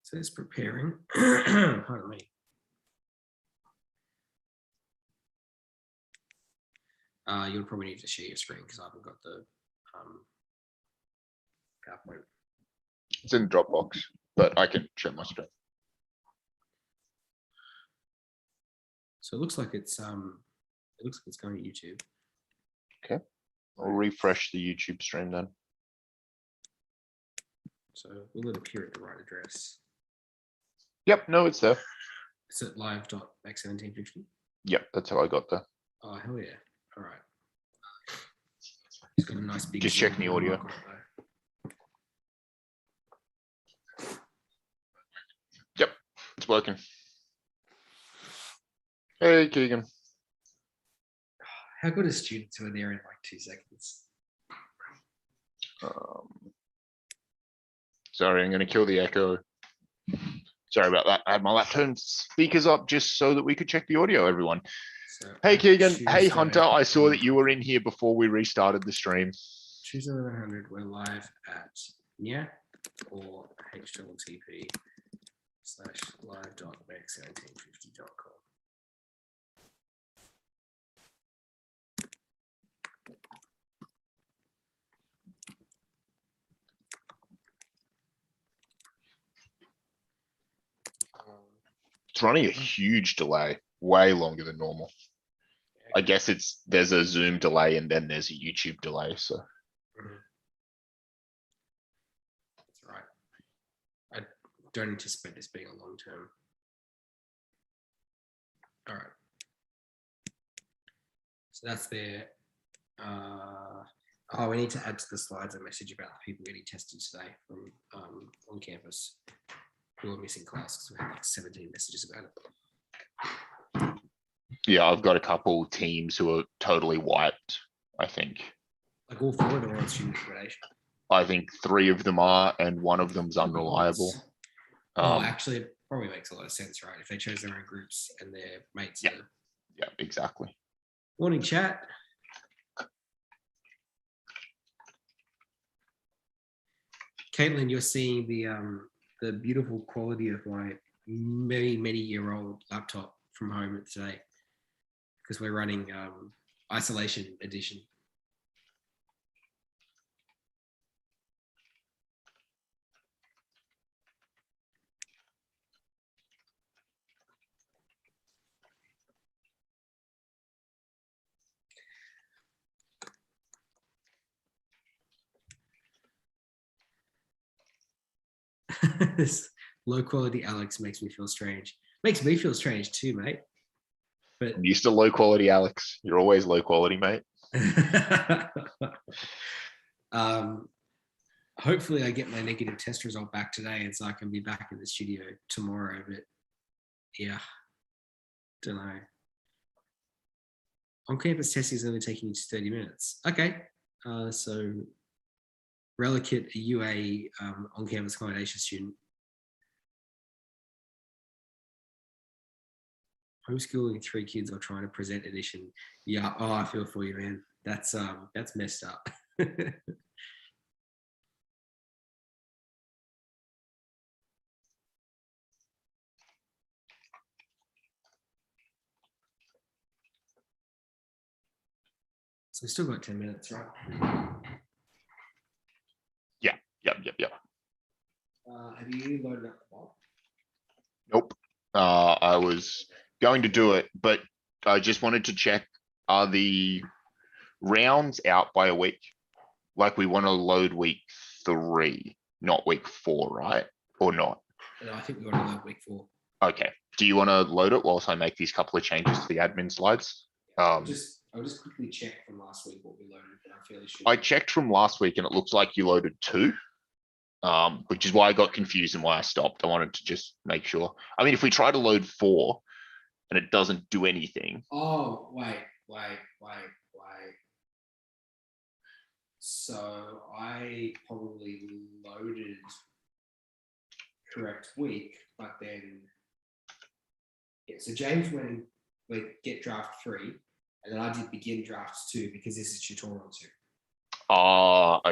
So it's preparing. Pardon me. You'll probably need to share your screen because I haven't got the PowerPoint. It's in Dropbox, but I can share my screen. So it looks like it's going to YouTube. Okay. I'll refresh the YouTube stream then. So will it appear at the right address? Yep, no, it's there. It's at live.max1750. Yep, that's how I got there. Oh, hell yeah. All right. It's got a nice big. Just checking the audio. Yep, it's working. Hey, Keegan. How good are students who are there in like 2 seconds? Sorry, I'm going to kill the echo. Sorry about that. I had my laptop speakers up just so that we could check the audio, everyone. So hey, Keegan. Tuesday, Hey, Hunter. I saw that you were in here before we restarted the stream. Tuesday 1100, we're live at Nia or htltp/live.max1750.com. It's running a huge delay, way longer than normal. I guess there's a Zoom delay and then there's a YouTube delay. So That's right. I don't anticipate this being a long term. All right. So that's there. Oh, we need to add to the slides a message about the people getting tested today from on campus who are missing class because we had like 17 messages about it. yeah, I've got a couple teams who are totally wiped, I think. Like all 4 of them are on student accommodation. I think 3 of them are, and 1 of them's unreliable. Actually, it probably makes a lot of sense, right? If they chose their own groups and their mates. Yeah, yeah, exactly. Morning, chat. Caitlin, you're seeing the beautiful quality of my many year-old laptop from home today because we're running isolation edition. This low quality Alex makes me feel strange. Makes me feel strange too, mate. But I'm used to low quality, Alex. You're always low quality, mate. Hopefully I get my negative test result back today and so I can be back in the studio tomorrow, but yeah, don't know. On-campus testing is only taking you 30 minutes. Okay, so Relicate, are you a on-campus accommodation student? Homeschooling 3 kids or trying to present edition. Yeah, oh, I feel for you, man. That's messed up. So we still got 10 minutes, right? Yep. Have you loaded up the bot? Nope. I was going to do it, but I just wanted to check, are the rounds out by a week? Like we want to load week 3, not week 4, right? Or not? No, I think we want to load week 4. Okay. Do you want to load it whilst I make these couple of changes to the admin slides? I'll just quickly check from last week what we loaded, but I'm fairly sure. I checked from last week and it looks like you loaded 2. Which is why I got confused and why I stopped. I wanted to just make sure. I mean, if we try to load 4 and it doesn't do anything. Oh, wait. So I probably loaded correct week, but then, yeah, so James went with get draft 3, and then I did begin draft 2 because this is tutorial 2.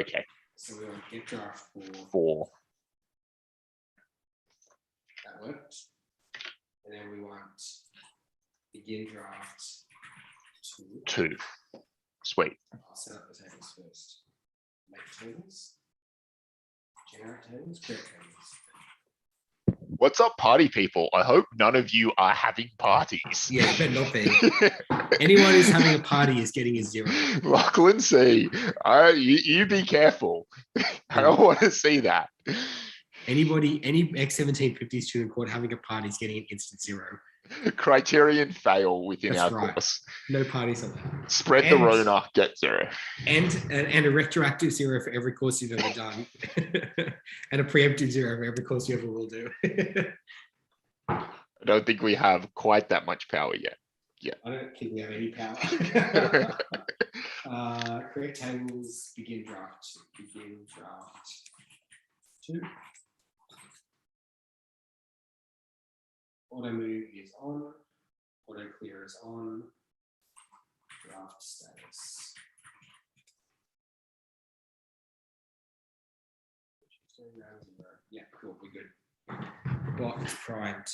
Okay. So we want get draft 4. 4. that worked. And then we want begin draft 2. 2. Sweet. I'll set up the tables first. Make tables. Generate tables. Create tables. What's up, party people? I hope none of you are having parties. Yeah, it better not be. Anyone who's having a party is getting a 0. Lachlan C, you be careful. I don't want to see that. Any X1750 student caught having a party is getting an instant 0. Criterion fail within That's our right. course. No parties on that. Spread the Rona, get 0. And a retroactive 0 for every course you've ever done. And a preemptive 0 for every course you ever will do. I don't think we have quite that much power yet. I don't think we have any power. Create tables, begin draft 2. Auto move is on. Auto clear is on. Draft status. Yeah, cool. We're good. Bot is primed.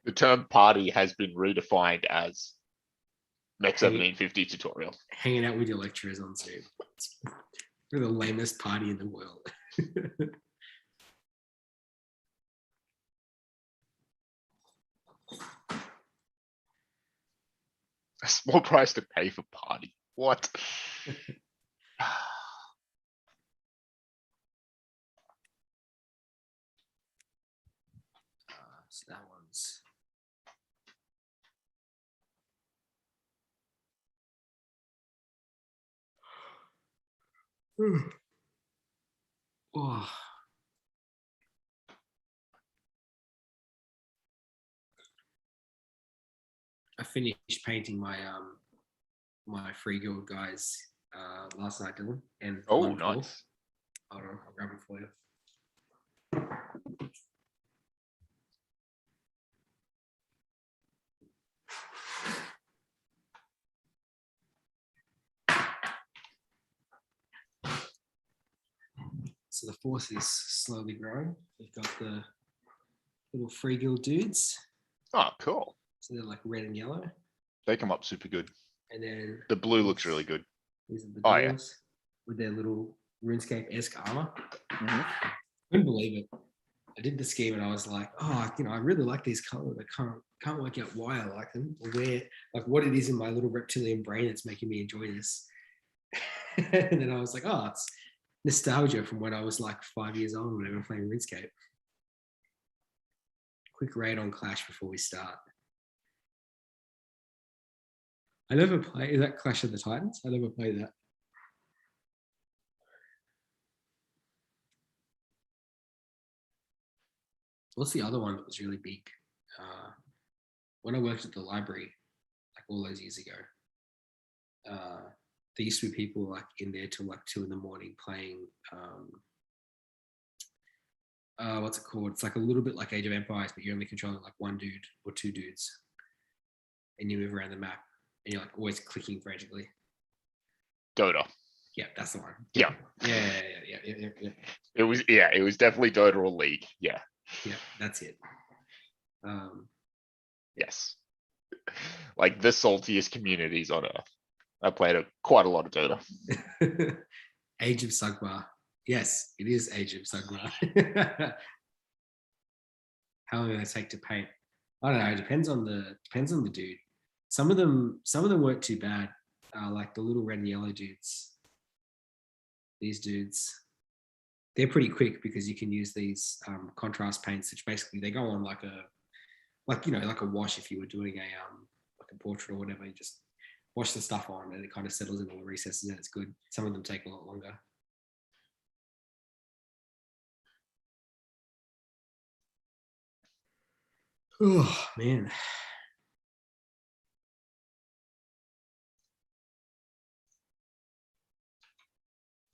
The term party has been redefined as Mech 1750 tutorial. Hanging out with your lecturers on Zoom. We're the lamest party in the world. A small price to pay for party. What? So that one's. Oh. I finished painting my my free guild guys last night, Dylan. And Oh, nice. Hold on, I'll grab it for you. So the force is slowly growing. We've got the little free guild dudes. Oh, cool. So they're like red and yellow. They come up super good. And then The blue looks really good. these are the Oh, yeah. dwarves with their little RuneScape-esque armor. Mhm. Couldn't believe it. I did the scheme and I was like, oh, I really like these colors. I can't work out why I like them or where, like what it is in my little reptilian brain that's making me enjoy this. And then I was like, oh, it's nostalgia from when I was like 5 years old when I was playing RuneScape. Quick raid on Clash before we start. I never play. Is that Clash of the Titans? I never played that. What's the other one that was really big? When I worked at the library, like all those years ago, there used to be people like in there till like 2 a.m. playing. What's it called? It's like a little bit like Age of Empires, but you're only controlling like one dude or 2 dudes, and you move around the map, and you're like always clicking frantically. Dota. Yeah, that's the one. Yeah. Yeah. It was definitely Dota or League. Yeah. Yeah, that's it. Yes. Like the saltiest communities on Earth. I played quite a lot of Dota. Age of Sigmar. Yes, it is Age of Sigmar. How long did it take to paint? I don't know. It depends on the dude. Some of them weren't too bad. Like the little red and yellow dudes. These dudes, they're pretty quick because you can use these contrast paints, which basically they go on like a wash. If you were doing like a portrait or whatever, you just wash the stuff on and it kind of settles in all the recesses and it's good. Some of them take a lot longer. Oh man.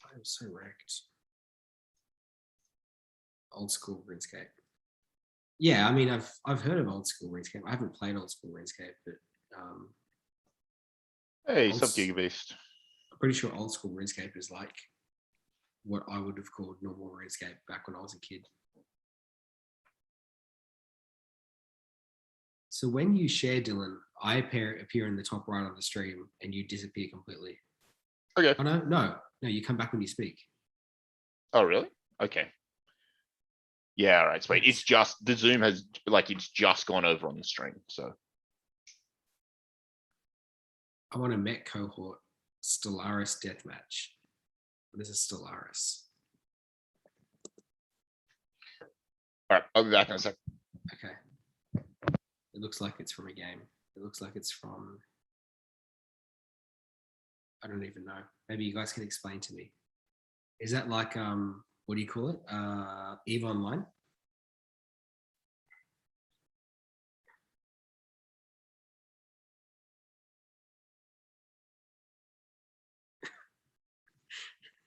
I'm so wrecked. Old school RuneScape. Yeah, I mean, I've heard of old school RuneScape. I haven't played old school RuneScape, but Hey, Old sub s- Gigabeast. I'm pretty sure old school RuneScape is like what I would have called normal RuneScape back when I was a kid. So when you share, Dylan, I appear in the top right on the stream and you disappear completely. Okay. Oh no, you come back when you speak. Oh, really? Okay. Yeah, all right, sweet. It's just, the Zoom has, like, it's just gone over on the stream, so. I want a Met cohort Stellaris deathmatch. What is a Stellaris? All right, I'll be back in a sec. Okay. It looks like it's from a game. It looks like it's from, I don't even know. Maybe you guys can explain to me. Is that like, what do you call it? EVE Online?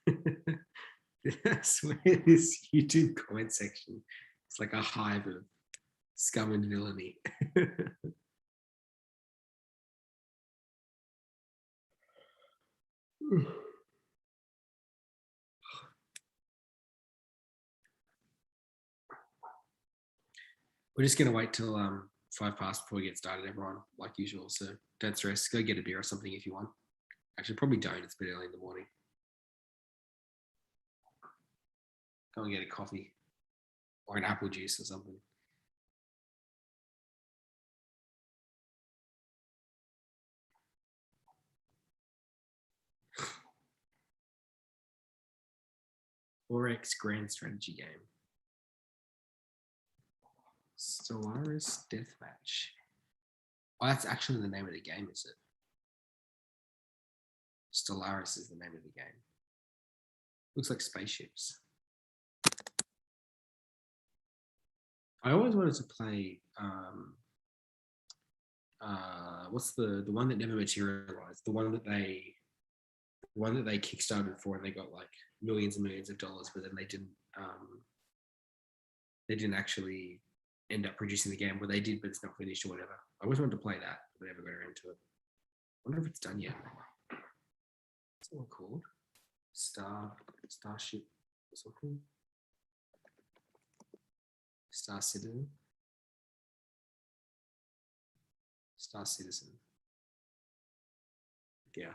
I swear this YouTube comment section, it's like a hive of scum and villainy. We're just gonna wait till 5 past before we get started, everyone, like usual. So don't stress. Go get a beer or something if you want. Actually, probably don't. It's a bit early in the morning. Go and get a coffee or an apple juice or something. Forex grand strategy game. Stellaris Deathmatch. Oh, that's actually the name of the game, is it? Stellaris is the name of the game. Looks like spaceships. I always wanted to play what's the one that never materialized? The one that they kickstarted for and they got like millions and millions of dollars, but then they didn't actually end up producing the game. Well, they did, but it's not finished or whatever. I always wanted to play that, but never got around to it. I wonder if it's done yet. What's that one called? Starship or something? Star Citizen. Star Citizen. Yeah.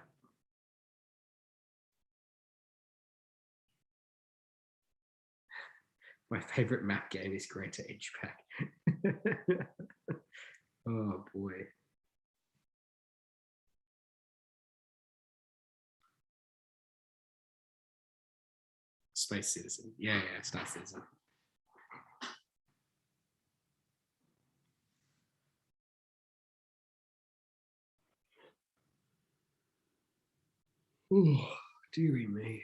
My favorite map game is Granta Edge Pack. Oh boy. Space Citizen. Yeah, Star Citizen. Oh, dearie me.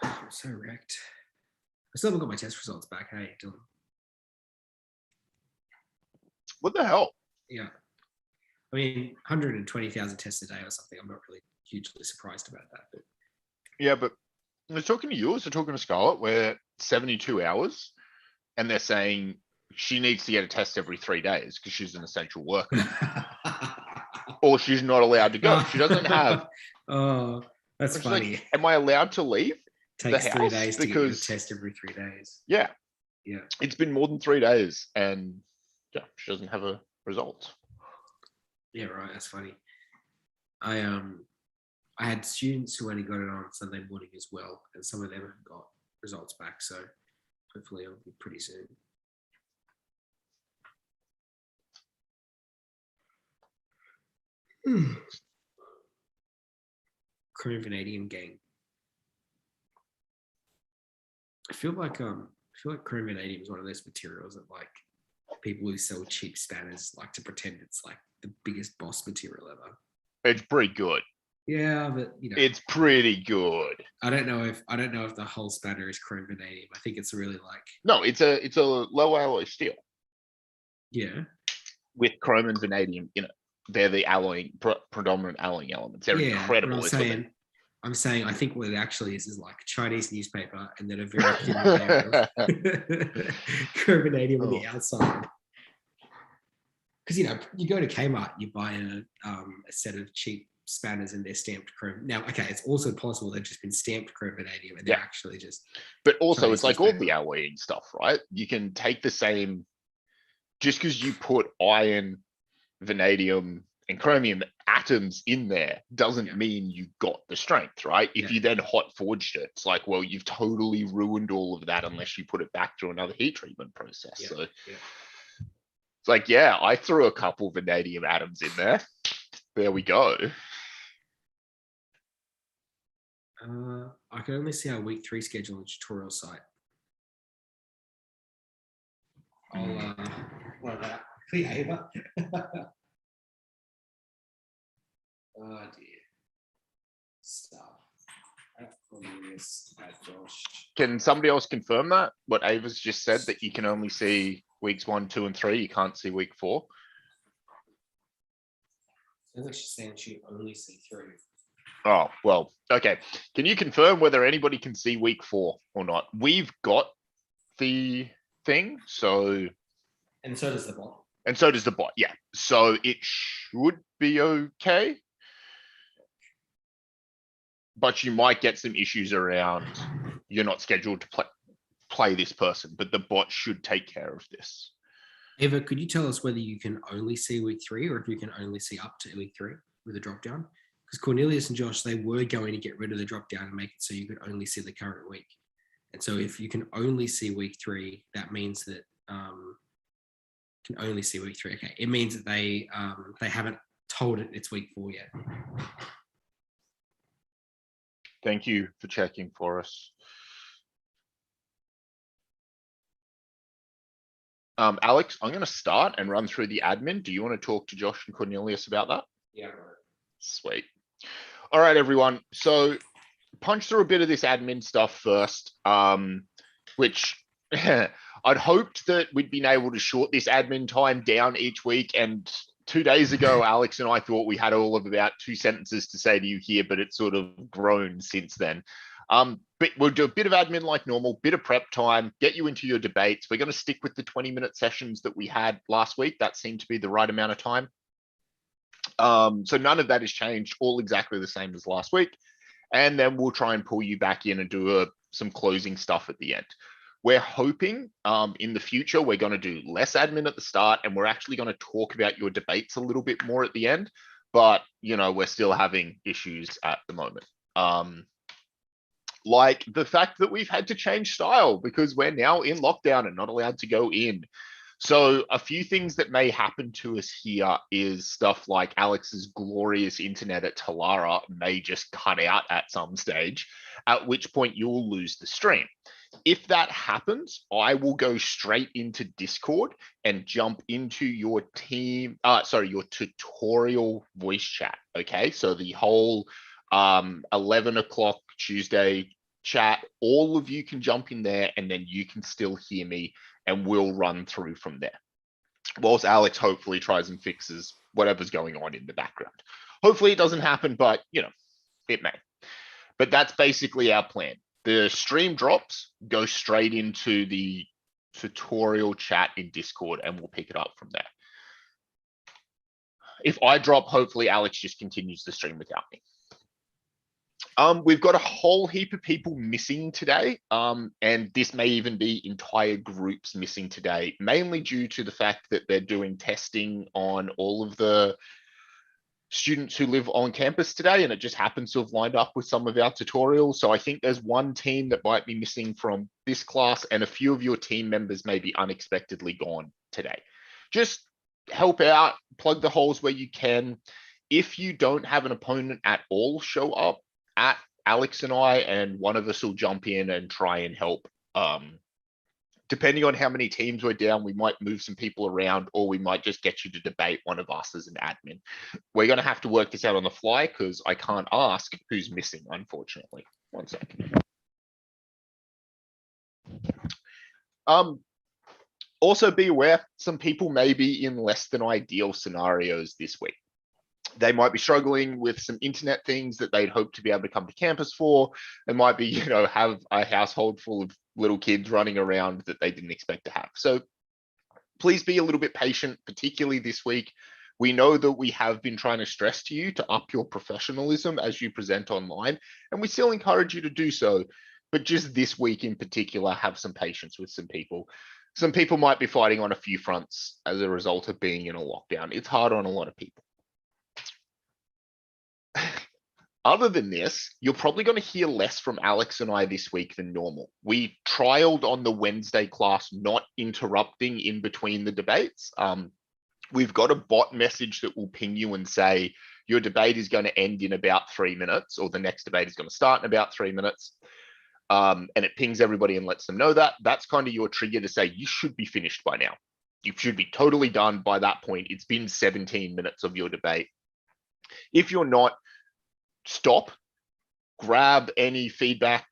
I'm so wrecked. I still haven't got my test results back. Hey, Dylan. What the hell? Yeah. I mean, 120,000 tests a day or something. I'm not really hugely surprised about that. But Yeah, but they're talking to you, they're talking to Scarlett, we're 72 hours, and they're saying she needs to get a test every 3 days because she's an essential worker. Or she's not allowed to go. She doesn't have. Oh, that's It's funny. like, am I allowed to leave Takes the 3 house? days to get your test every 3 days. Yeah, Yeah. it's been more than 3 days, and yeah, she doesn't have a result. Yeah, right. That's funny. I had students who only got it on Sunday morning as well, and some of them have got results back. So hopefully it'll be pretty soon. Chrome Vanadium gang. I feel like Chrome Vanadium is one of those materials that like people who sell cheap spanners like to pretend it's like the biggest boss material ever. It's pretty good. Yeah, but you know, It's pretty good. I don't know if the whole spanner is Chrome Vanadium. I think it's really like, No, it's a low alloy steel yeah, with chrome and vanadium in it. They're the alloying predominant alloying elements. They're yeah. What incredible. I'm It's got saying, I'm saying I think what it actually is like a Chinese newspaper and then a very thin layer of chrome vanadium on the outside. Because you go to Kmart, you buy a set of cheap spanners and they're stamped chrome. Now, okay, it's also possible they've just been stamped chrome vanadium and they're actually just. But also, Chinese it's like all newspaper. the alloying stuff, right? You can take the same, just because you put iron, vanadium, and chromium atoms in there doesn't mean you got the strength, right? If you then hot forged it, it's like, well, you've totally ruined all of that unless you put it back through another heat treatment process. So it's like, yeah, I threw a couple vanadium atoms in there. There we go. I can only see our week 3 schedule on the tutorial site. I'll clear Ava. Oh dear. Stuff. Can somebody else confirm that? What Ava's just said, that you can only see weeks 1, 2, and 3. You can't see week 4. Sounds like she's saying she only see 3. Oh, well, okay. Can you confirm whether anybody can see week 4 or not? We've got the thing, so. And so does the bot. And so does the bot, yeah. So it should be okay. But you might get some issues around, you're not scheduled to play this person, but the bot should take care of this. Eva, could you tell us whether you can only see week 3 or if you can only see up to week 3 with a drop down? Because Cornelius and Josh, they were going to get rid of the drop down and make it so you could only see the current week. And so if you can only see week 3, that means that can only see week 3. Okay, it means that they haven't told it it's week 4 yet. Thank you for checking for us. Alex, I'm going to start and run through the admin. Do you want to talk to Josh and Cornelius about that? Yeah. Sweet. All right, everyone. So punch through a bit of this admin stuff first, which I'd hoped that we'd been able to short this admin time down each week. And 2 days ago, Alex and I thought we had all of about 2 sentences to say to you here, but it's sort of grown since then. But we'll do a bit of admin like normal, bit of prep time, get you into your debates. We're going to stick with the 20-minute sessions that we had last week. That seemed to be the right amount of time. So none of that has changed, all exactly the same as last week. And then we'll try and pull you back in and do some closing stuff at the end. We're hoping in the future, we're going to do less admin at the start, and we're actually going to talk about your debates a little bit more at the end. But, we're still having issues at the moment. Like the fact that we've had to change style because we're now in lockdown and not allowed to go in. So a few things that may happen to us here is stuff like Alex's glorious internet at Talara may just cut out at some stage, at which point you'll lose the stream. If that happens, I will go straight into Discord and jump into your your tutorial voice chat. Okay, so the whole 11 o'clock Tuesday chat, all of you can jump in there and then you can still hear me and we'll run through from there. Whilst Alex hopefully tries and fixes whatever's going on in the background. Hopefully it doesn't happen, but it may. But that's basically our plan. The stream drops, go straight into the tutorial chat in Discord and we'll pick it up from there. If I drop, hopefully Alex just continues the stream without me. We've got a whole heap of people missing today, and this may even be entire groups missing today, mainly due to the fact that they're doing testing on all of the students who live on campus today, and it just happens to have lined up with some of our tutorials. So I think there's one team that might be missing from this class, and a few of your team members may be unexpectedly gone today. Just help out, plug the holes where you can. If you don't have an opponent at all show up, at Alex and I, and one of us will jump in and try and help. Depending on how many teams we're down, we might move some people around, or we might just get you to debate one of us as an admin. We're going to have to work this out on the fly because I can't ask who's missing, unfortunately. One second. Also be aware, some people may be in less than ideal scenarios this week. They might be struggling with some internet things that they'd hope to be able to come to campus for. They might be, have a household full of little kids running around that they didn't expect to have. So please be a little bit patient, particularly this week. We know that we have been trying to stress to you to up your professionalism as you present online, and we still encourage you to do so. But just this week in particular, have some patience with some people. Some people might be fighting on a few fronts as a result of being in a lockdown. It's hard on a lot of people. Other than this, you're probably going to hear less from Alex and I this week than normal. We trialed on the Wednesday class not interrupting in between the debates. We've got a bot message that will ping you and say, your debate is going to end in about 3 minutes, or the next debate is going to start in about 3 minutes. And it pings everybody and lets them know that. That's kind of your trigger to say, you should be finished by now. You should be totally done by that point. It's been 17 minutes of your debate. If you're not, stop, grab any feedback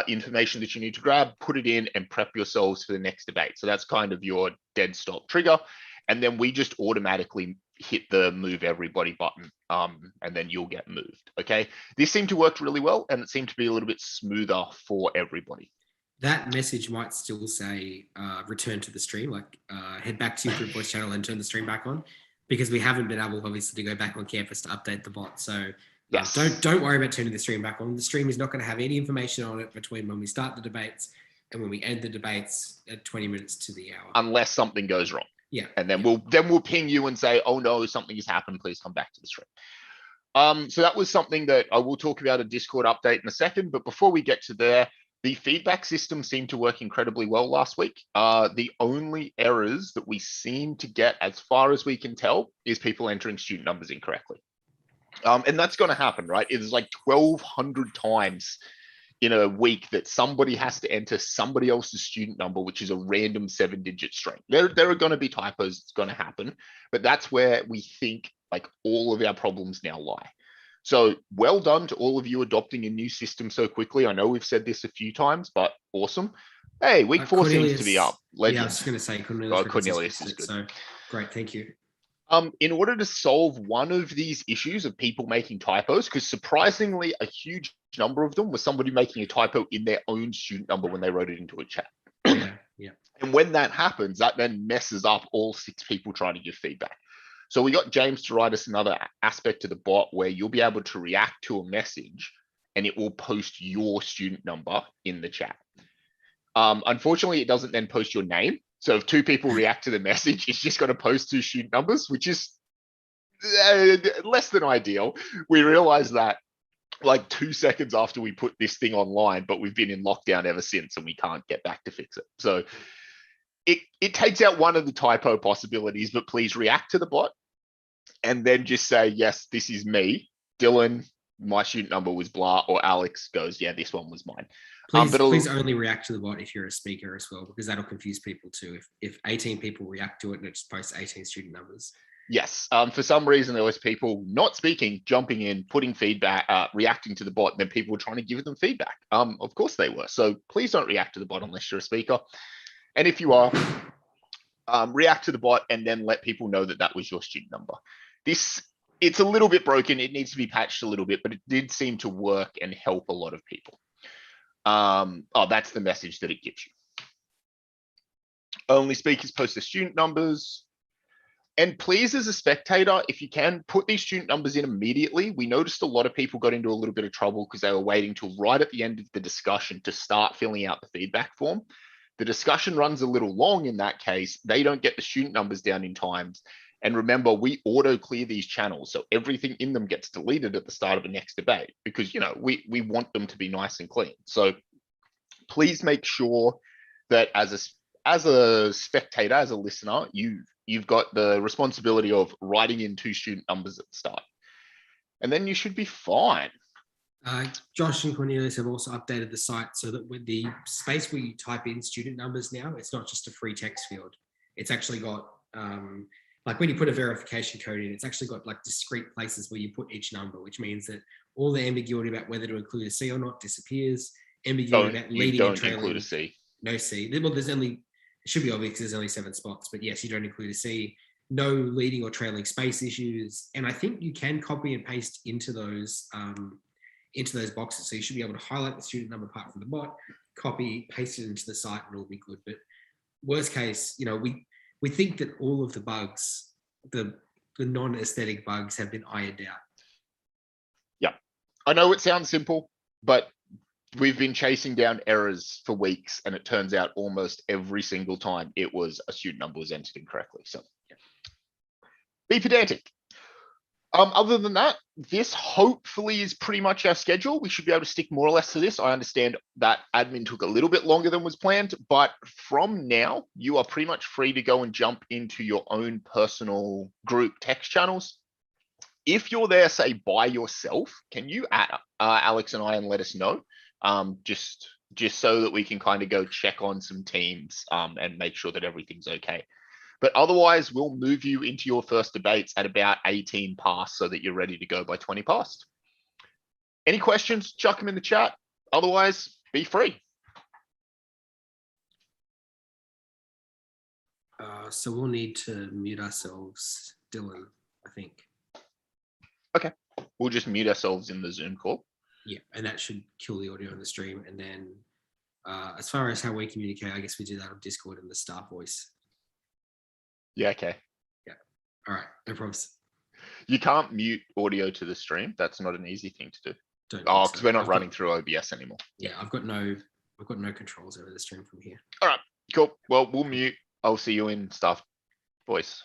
information that you need to grab, put it in and prep yourselves for the next debate. So that's kind of your dead stop trigger. And then we just automatically hit the move everybody button, and then you'll get moved. Okay. This seemed to work really well, and it seemed to be a little bit smoother for everybody. That message might still say return to the stream, like head back to your group voice channel and turn the stream back on, because we haven't been able, obviously, to go back on campus to update the bot. So yes, don't worry about turning the stream back on. The stream is not going to have any information on it between when we start the debates and when we end the debates at 20 minutes to the hour, unless something goes wrong. Yeah. And then we'll ping you and say, oh no, something has happened. Please come back to the stream. So that was something that I will talk about a Discord update in a second. But before we get to there, the feedback system seemed to work incredibly well last week. The only errors that we seem to get, as far as we can tell, is people entering student numbers incorrectly. And that's going to happen, right? It is like 1,200 times in a week that somebody has to enter somebody else's student number, which is a random 7-digit string. There are going to be typos. It's going to happen, but that's where we think like all of our problems now lie. So well done to all of you adopting a new system so quickly. I know we've said this a few times, but awesome. Hey, week 4 seems to be up. Legend. Yeah, I was just going to say Cornelius is good. So great, thank you. In order to solve one of these issues of people making typos, because surprisingly, a huge number of them was somebody making a typo in their own student number when they wrote it into a chat. Yeah. And when that happens, that then messes up all 6 people trying to give feedback. So we got James to write us another aspect to the bot where you'll be able to react to a message and it will post your student number in the chat. Unfortunately, it doesn't then post your name. So if 2 people react to the message, it's just going to post 2 student numbers, which is less than ideal. We realized that like 2 seconds after we put this thing online, but we've been in lockdown ever since and we can't get back to fix it. So it takes out one of the typo possibilities, but please react to the bot and then just say, yes, this is me, Dylan, my student number was blah, or Alex goes, yeah, this one was mine. Please only react to the bot if you're a speaker as well, because that'll confuse people too. If 18 people react to it and it just posts 18 student numbers. Yes. For some reason, there was people not speaking, jumping in, putting feedback, reacting to the bot, and then people were trying to give them feedback. Of course they were. So please don't react to the bot unless you're a speaker. And if you are, react to the bot and then let people know that that was your student number. It's a little bit broken. It needs to be patched a little bit, but it did seem to work and help a lot of people. That's the message that it gives you. Only speakers post their student numbers. And please, as a spectator, if you can, put these student numbers in immediately. We noticed a lot of people got into a little bit of trouble because they were waiting till right at the end of the discussion to start filling out the feedback form. The discussion runs a little long in that case. They don't get the student numbers down in time. And remember, we auto clear these channels. So everything in them gets deleted at the start of the next debate because, we want them to be nice and clean. So please make sure that as a spectator, as a listener, you've got the responsibility of writing in 2 student numbers at the start. And then you should be fine. Josh and Cornelius have also updated the site so that with the space where you type in student numbers now, it's not just a free text field. It's actually got, like when you put a verification code in, it's actually got like discrete places where you put each number, which means that all the ambiguity about whether to include a C or not disappears. Ambiguity about leading and trailing. Include a C. No C. Well, it should be obvious because there's only 7 spots, but yes, you don't include a C. no leading or trailing space issues. And I think you can copy and paste into those boxes. So you should be able to highlight the student number part from the bot, copy, paste it into the site, and it'll be good. But worst case, we think that all of the bugs, the non-aesthetic bugs, have been ironed out. I know it sounds simple, but we've been chasing down errors for weeks, and it turns out almost every single time it was a student number was entered incorrectly. So be pedantic. Other than that, this hopefully is pretty much our schedule. We should be able to stick more or less to this. I understand that admin took a little bit longer than was planned, but from now, you are pretty much free to go and jump into your own personal group text channels. If you're there, say by yourself, can you add Alex and I and let us know? Just so that we can kind of go check on some teams and make sure that everything's okay. But otherwise, we'll move you into your first debates at about 18 past so that you're ready to go by 20 past. Any questions? Chuck them in the chat. Otherwise, be free. So we'll need to mute ourselves, Dylan, I think. Okay, we'll just mute ourselves in the Zoom call. Yeah, and that should kill the audio on the stream. And then as far as how we communicate, I guess we do that on Discord and the staff voice. Yeah, okay. Yeah, all right, no problems. You can't mute audio to the stream. That's not an easy thing to do. Don't Oh, think because so. we're not running through OBS anymore. Yeah, I've got no controls over the stream from here. All right, cool. Well, we'll mute. I'll see you in staff voice.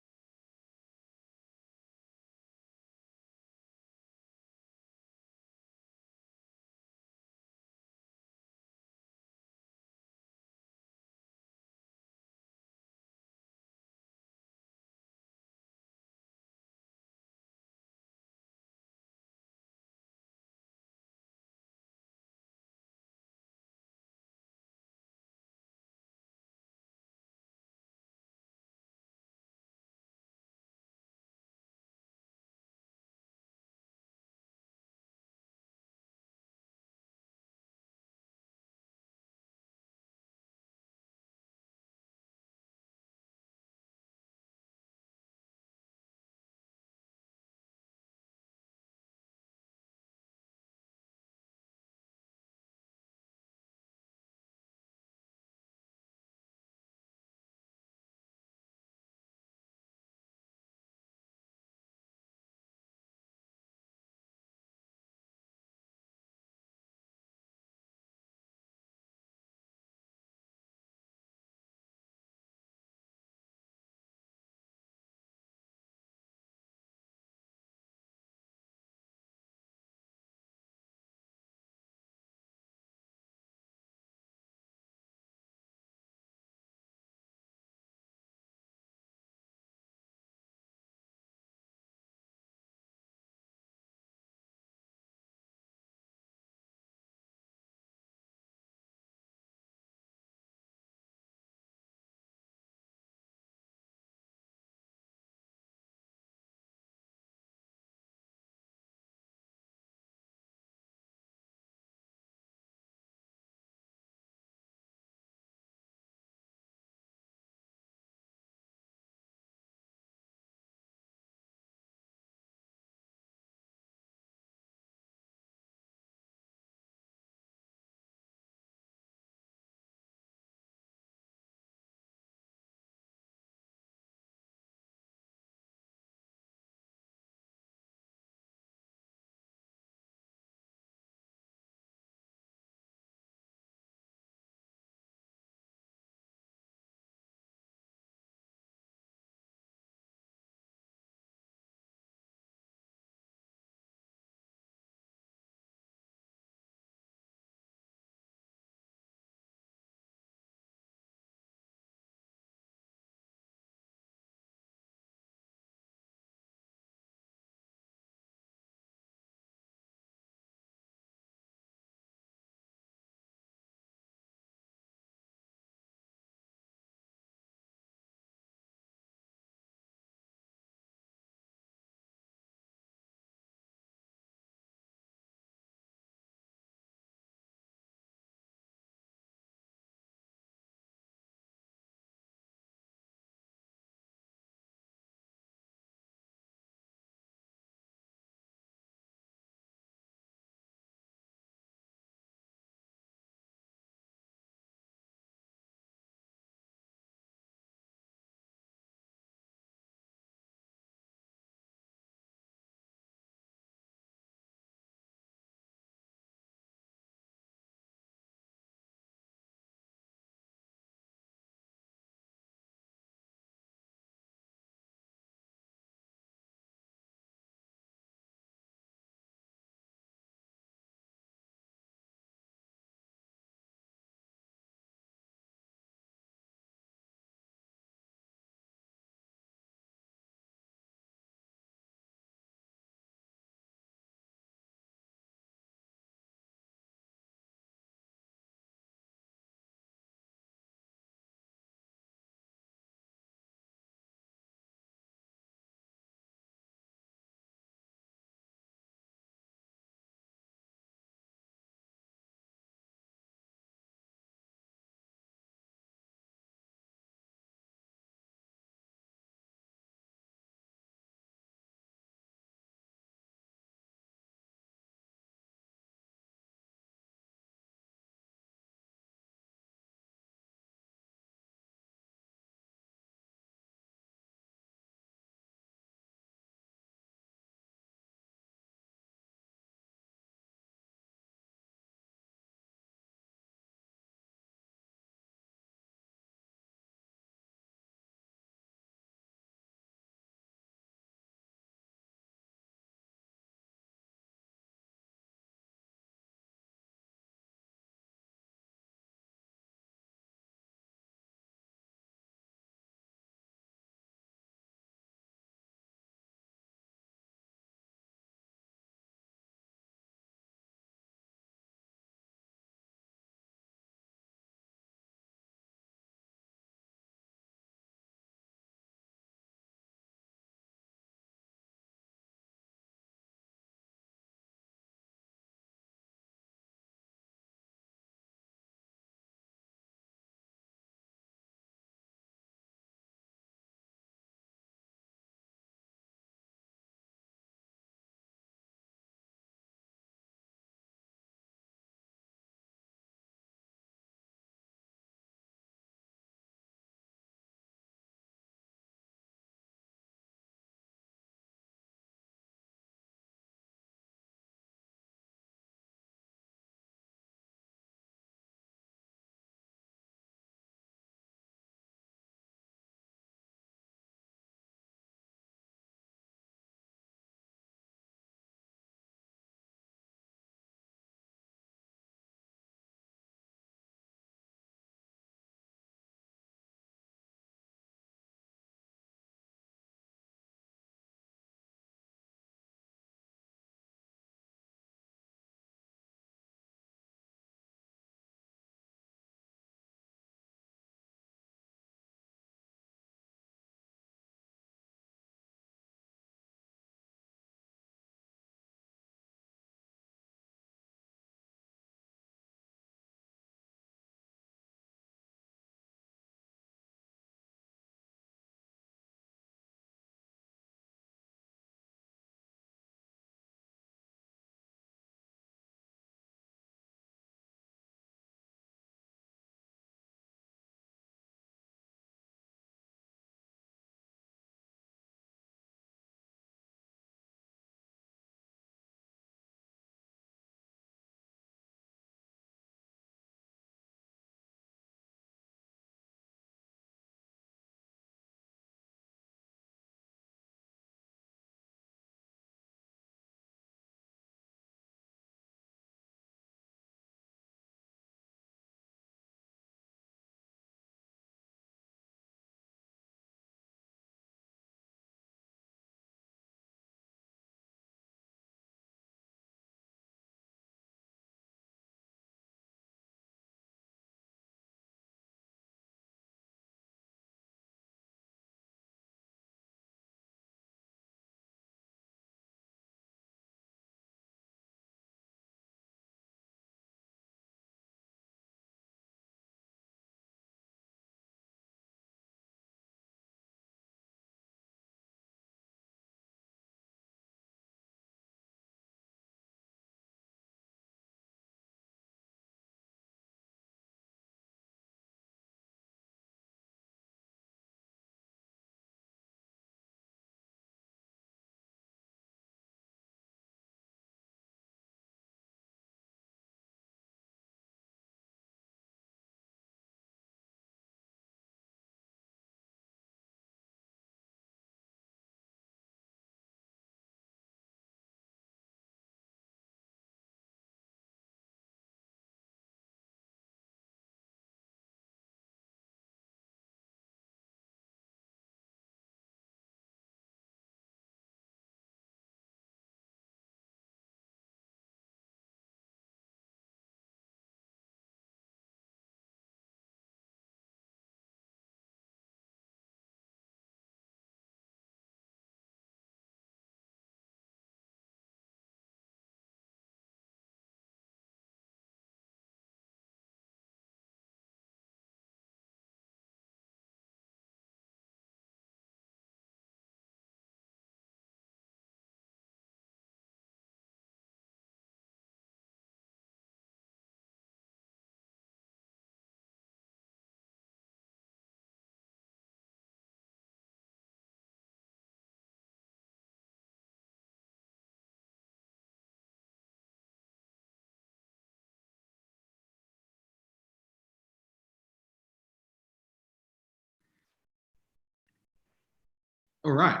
All right.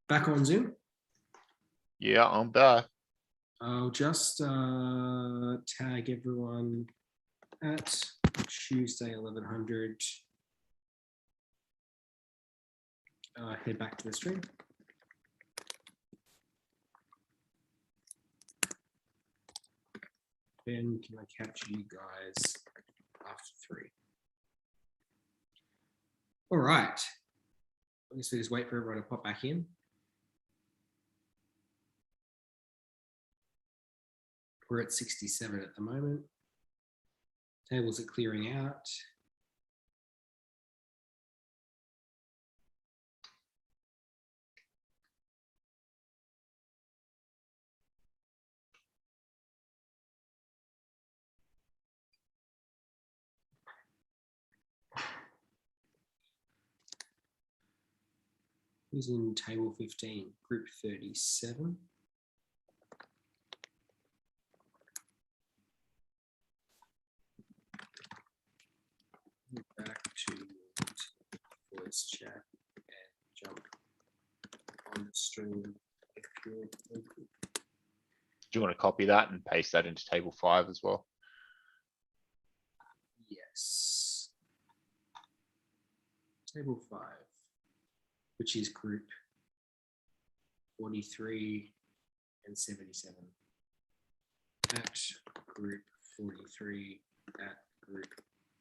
Back on Zoom. Yeah, I'm back. I'll just tag everyone at Tuesday 1100. Head back to the stream. Then can I capture you guys after 3? All right. I guess we just wait for everyone to pop back in. We're at 67 at the moment. Tables are clearing out. Who's in table 15? Group 37. Back to voice chat and jump on the stream. If you're local. Do you want to copy that and paste that into table 5 as well? Yes. Table 5, which is group 43 and 77. At group 43 at group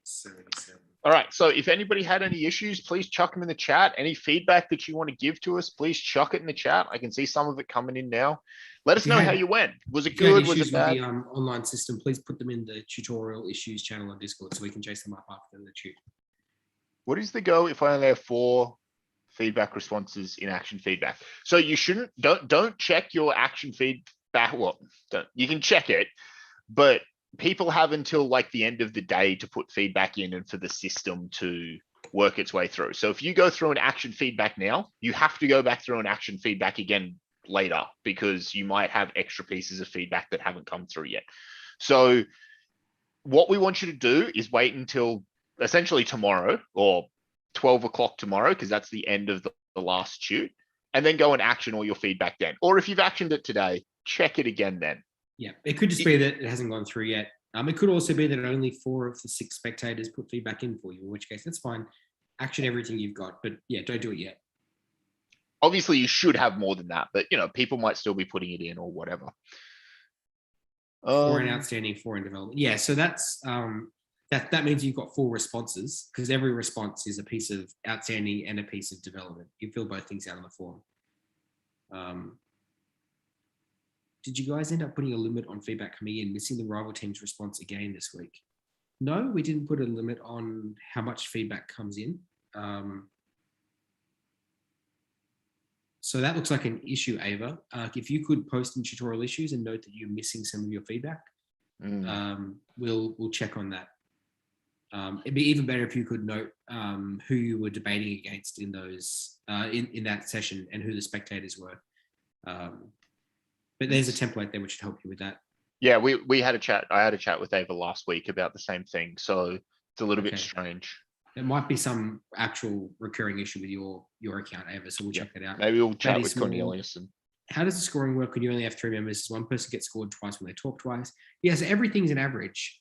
77. All right. So if anybody had any issues, please chuck them in the chat. Any feedback that you want to give to us, please chuck it in the chat. I can see some of it coming in now. Let us If you know had- how you went. Was it If you had good? Was issues it with bad? the online system, please put them in the tutorial issues channel on Discord so we can chase them up after the tute. What is the go if I only have 4 feedback responses in action feedback? So you shouldn't, don't check your action feedback. Well, you can check it, but people have until like the end of the day to put feedback in and for the system to work its way through. So if you go through an action feedback now, you have to go back through an action feedback again later because you might have extra pieces of feedback that haven't come through yet. So what we want you to do is wait until essentially tomorrow or 12 o'clock tomorrow, because that's the end of the last shoot, and then go and action all your feedback then. Or if you've actioned it today, check it again then. Yeah, it could just be that it hasn't gone through yet. It could also be that only 4 of the 6 spectators put feedback in for you, in which case that's fine. Action everything you've got, but yeah, don't do it yet. Obviously you should have more than that, but you know, people might still be putting it in or whatever. 4 in outstanding, 4 in development. Yeah, so that's that means you've got 4 responses because every response is a piece of outstanding and a piece of development. You fill both things out on the form. Did you guys end up putting a limit on feedback coming in, missing the rival team's response again this week? No, we didn't put a limit on how much feedback comes in. So that looks like an issue, Ava. If you could post in tutorial issues and note that you're missing some of your feedback, we'll check on that. It'd be even better if you could note who you were debating against in those in that session and who the spectators were. But there's a template there which should help you with that. Yeah, we had a chat. I had a chat with Ava last week about the same thing. So it's a little bit strange. There might be some actual recurring issue with your account, Ava. So we'll check that out. Maybe we'll chat with Small. Cornelius. How does the scoring work when you only have 3 members? One person gets scored twice when they talk twice. Yeah, so everything's an average.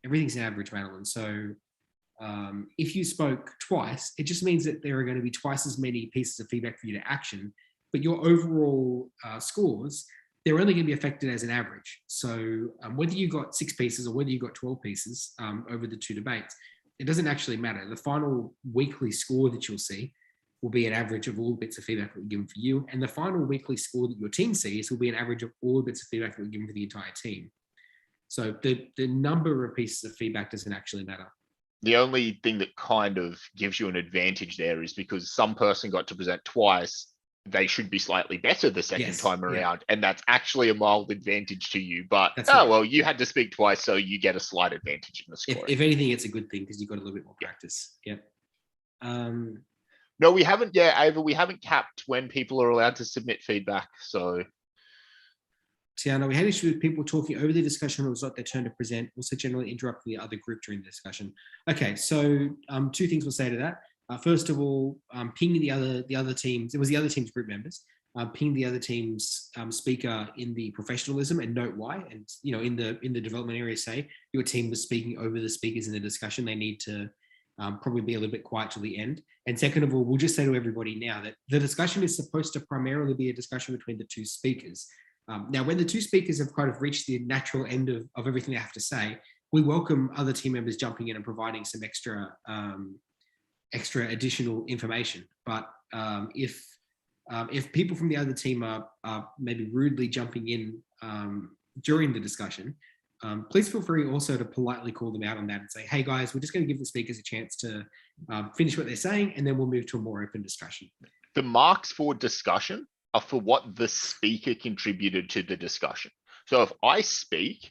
Everything's an average, Madeline. So if you spoke twice, it just means that there are going to be twice as many pieces of feedback for you to action, but your overall scores, they're only going to be affected as an average. So whether you got 6 pieces or whether you got 12 pieces over the 2 debates, it doesn't actually matter. The final weekly score that you'll see will be an average of all bits of feedback that were given for you. And the final weekly score that your team sees will be an average of all bits of feedback that were given for the entire team. So the number of pieces of feedback doesn't actually matter. The only thing that kind of gives you an advantage there is because some person got to present twice, they should be slightly better the second time around. And that's actually a mild advantage to you. But, well, you had to speak twice, so you get a slight advantage in the score. If anything, it's a good thing because you've got a little bit more practice. Yep. No, we haven't yet, Ava. We haven't capped when people are allowed to submit feedback. So, Tiana, we had issues with people talking over the discussion when it was not their turn to present, also generally interrupting the other group during the discussion. Okay, so 2 things we'll say to that. First of all, ping the other teams. It was the other team's group members. Ping the other team's speaker in the professionalism and note why. And in the development area, say your team was speaking over the speakers in the discussion. They need to probably be a little bit quiet till the end. And second of all, we'll just say to everybody now that the discussion is supposed to primarily be a discussion between the two speakers. Now, when the two speakers have kind of reached the natural end of everything they have to say, we welcome other team members jumping in and providing some extra additional information. But if people from the other team are maybe rudely jumping in during the discussion, please feel free also to politely call them out on that and say, hey guys, we're just going to give the speakers a chance to finish what they're saying, and then we'll move to a more open discussion. The marks for discussion are for what the speaker contributed to the discussion. So if I speak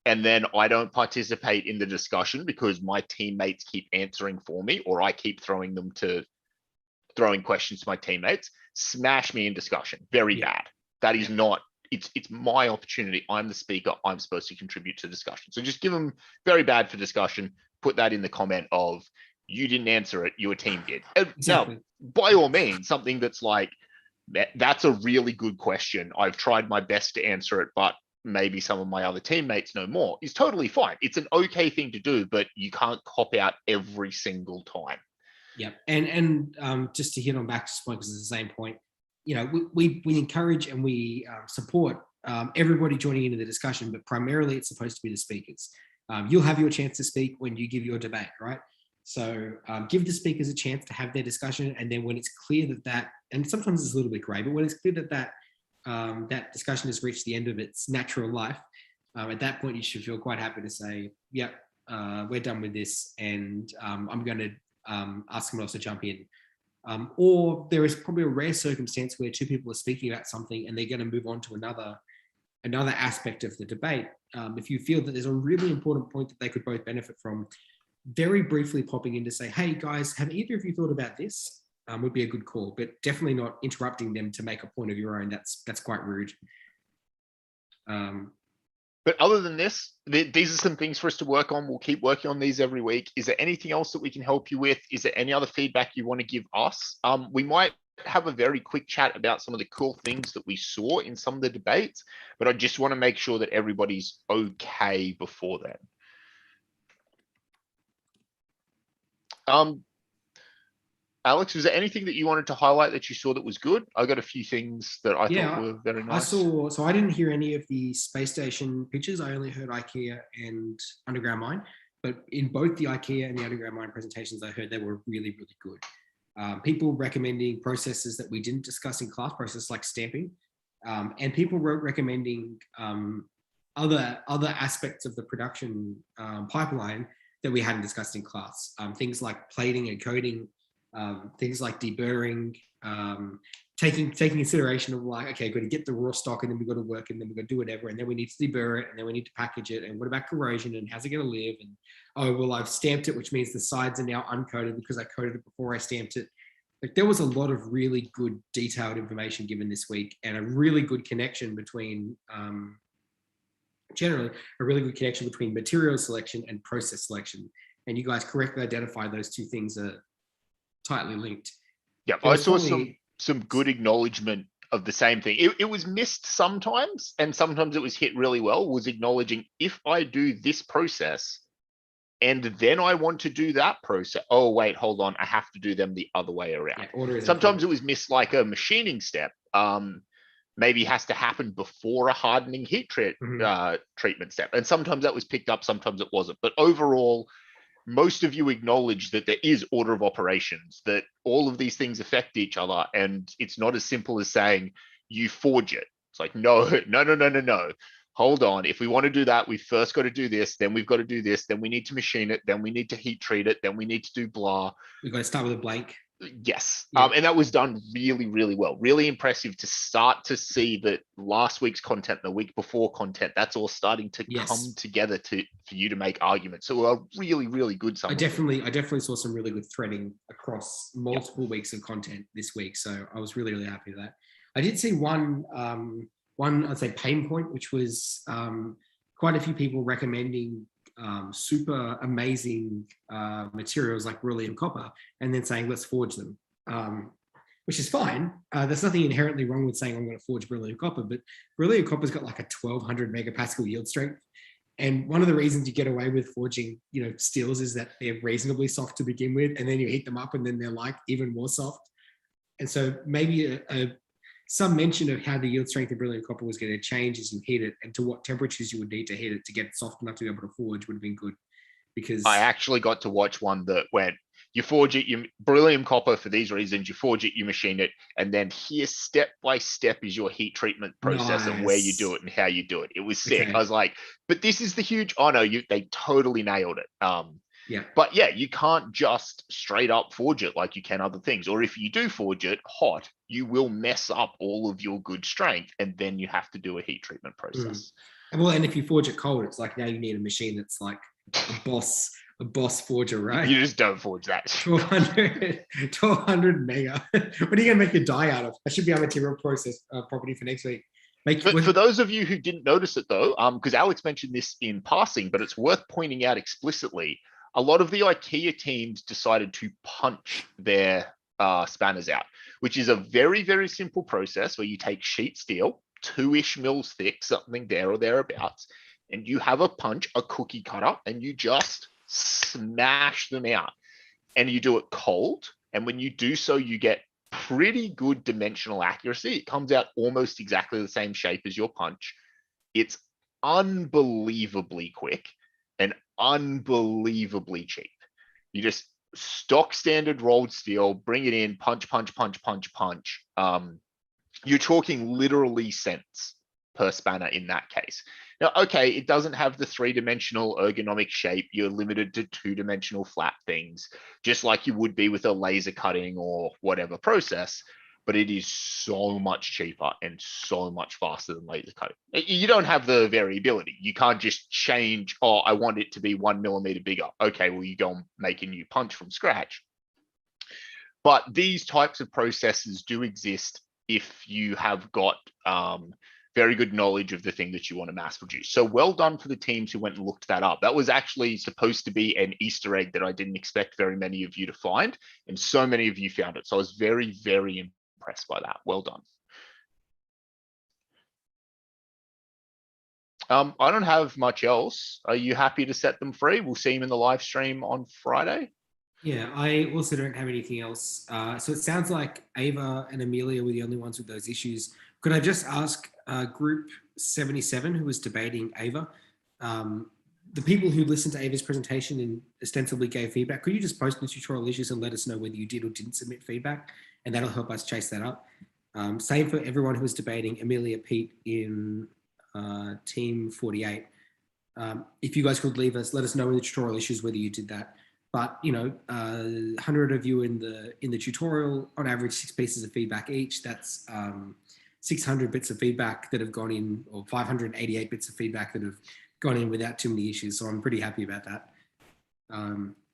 and then I don't participate in the discussion because my teammates keep answering for me, or I keep throwing questions to my teammates, smash me in discussion. Very bad. That is not, it's my opportunity. I'm the speaker. I'm supposed to contribute to discussion. So just give them very bad for discussion. Put that in the comment of, you didn't answer it, your team did. Exactly. Now, by all means, something that's like, that's a really good question. I've tried my best to answer it, but maybe some of my other teammates know more, is totally fine. It's an okay thing to do, but you can't cop out every single time. Yep. And just to hit on back to this point, because it's the same point, we encourage and we support everybody joining into the discussion, but primarily it's supposed to be the speakers. You'll have your chance to speak when you give your debate, right? So give the speakers a chance to have their discussion, and then when it's clear that, and sometimes it's a little bit grey, but when it's clear that that discussion has reached the end of its natural life, at that point you should feel quite happy to say, yep, we're done with this, and I'm going to ask someone else to jump in. Or there is probably a rare circumstance where two people are speaking about something and they're going to move on to another aspect of the debate. If you feel that there's a really important point that they could both benefit from, very briefly popping in to say, hey guys, have either of you thought about this? Would be a good call, but definitely not interrupting them to make a point of your own. That's quite rude. But other than this, these are some things for us to work on. We'll keep working on these every week. Is there anything else that we can help you with? Is there any other feedback you want to give us? We might have a very quick chat about some of the cool things that we saw in some of the debates, but I just want to make sure that everybody's okay before then. Alex, was there anything that you wanted to highlight that you saw that was good? I got a few things that I thought were very nice. So I didn't hear any of the space station pictures. I only heard IKEA and Underground Mine, but in both the IKEA and the Underground Mine presentations, I heard they were really, really good. People recommending processes that we didn't discuss in class, processes like stamping, and people were recommending other aspects of the production pipeline that we hadn't discussed in class. Things like plating and coating, things like deburring, taking consideration of like, okay, got to get the raw stock, and then we've got to work, and then we've got to do whatever, and then we need to deburr it, and then we need to package it, and what about corrosion, and how's it going to live? And oh, well, I've stamped it, which means the sides are now uncoated because I coated it before I stamped it. Like, there was a lot of really good detailed information given this week, and a really good connection between generally a really good connection between material selection and process selection. And you guys correctly identified those two things are tightly linked. Yeah, I saw some good acknowledgement of the same thing. It was missed sometimes, and sometimes it was hit really well, was acknowledging, if I do this process and then I want to do that process, oh wait, hold on, I have to do them the other way around. Yeah, sometimes it was missed, like a machining step. Maybe has to happen before a hardening heat treatment step. And sometimes that was picked up, sometimes it wasn't. But overall, most of you acknowledge that there is order of operations, that all of these things affect each other. And it's not as simple as saying you forge it. It's like, no. Hold on. If we want to do that, we've first got to do this, then we've got to do this, then we need to machine it, then we need to heat treat it, then we need to do blah. We've got to start with a blank. Yes. Yeah. And that was done really, really well. Really impressive to start to see that last week's content, the week before content, that's all starting to come together for you to make arguments. So a really, really good summary. I definitely saw some really good threading across multiple weeks of content this week. So I was really, really happy with that. I did see one I'd say pain point, which was quite a few people recommending super amazing materials like beryllium copper, and then saying let's forge them, which is fine. There's nothing inherently wrong with saying I'm going to forge beryllium copper, but beryllium copper's got like a 1200 megapascal yield strength. And one of the reasons you get away with forging, steels is that they're reasonably soft to begin with, and then you heat them up and then they're like even more soft. And so maybe some mention of how the yield strength of beryllium copper was going to change as you heat it, and to what temperatures you would need to heat it to get it soft enough to be able to forge would have been good. Because I actually got to watch one that went, you forge it, you beryllium copper for these reasons, you forge it, you machine it, and then here step by step is your heat treatment process and where you do it and how you do it. It was sick. Okay. I was like, but this is the huge, oh no, they totally nailed it. Yeah. But yeah, you can't just straight up forge it like you can other things. Or if you do forge it hot, you will mess up all of your good strength, and then you have to do a heat treatment process. Well, and if you forge it cold, it's like now you need a machine that's like a boss forger, right? You just don't forge that. 1200 mega. What are you gonna make your die out of? That should be our material process property for next week. For those of you who didn't notice it though, because Alex mentioned this in passing, but it's worth pointing out explicitly, a lot of the IKEA teams decided to punch their spanners out, which is a very, very simple process where you take sheet steel, 2-ish mils thick, something there or thereabouts, and you have a punch, a cookie cutter, and you just smash them out. And you do it cold. And when you do so, you get pretty good dimensional accuracy. It comes out almost exactly the same shape as your punch. It's unbelievably quick and unbelievably cheap. You just stock standard rolled steel, bring it in, punch, punch, punch, punch, punch. You're talking literally cents per spanner in that case. Now, okay, it doesn't have the 3-dimensional ergonomic shape. You're limited to 2-dimensional flat things, just like you would be with a laser cutting or whatever process, but it is so much cheaper and so much faster than laser cutting. You don't have the variability. You can't just change, oh, I want it to be 1 millimeter bigger. Okay, well, you go and make a new punch from scratch. But these types of processes do exist if you have got very good knowledge of the thing that you want to mass produce. So well done for the teams who went and looked that up. That was actually supposed to be an Easter egg that I didn't expect very many of you to find. And so many of you found it. So I was very, very impressed by that. Well done. I don't have much else. Are you happy to set them free? We'll see them in the live stream on Friday. Yeah, I also don't have anything else. So it sounds like Ava and Amelia were the only ones with those issues. Could I just ask group 77 who was debating Ava, the people who listened to Ava's presentation and ostensibly gave feedback, could you just post the tutorial issues and let us know whether you did or didn't submit feedback? And that'll help us chase that up. Same for everyone who was debating Amelia Pete in team 48. If you guys could let us know in the tutorial issues whether you did that. But 100 of you in the tutorial, on average 6 pieces of feedback each. That's 600 bits of feedback that have gone in, or 588 bits of feedback that have gone in without too many issues. So I'm pretty happy about that.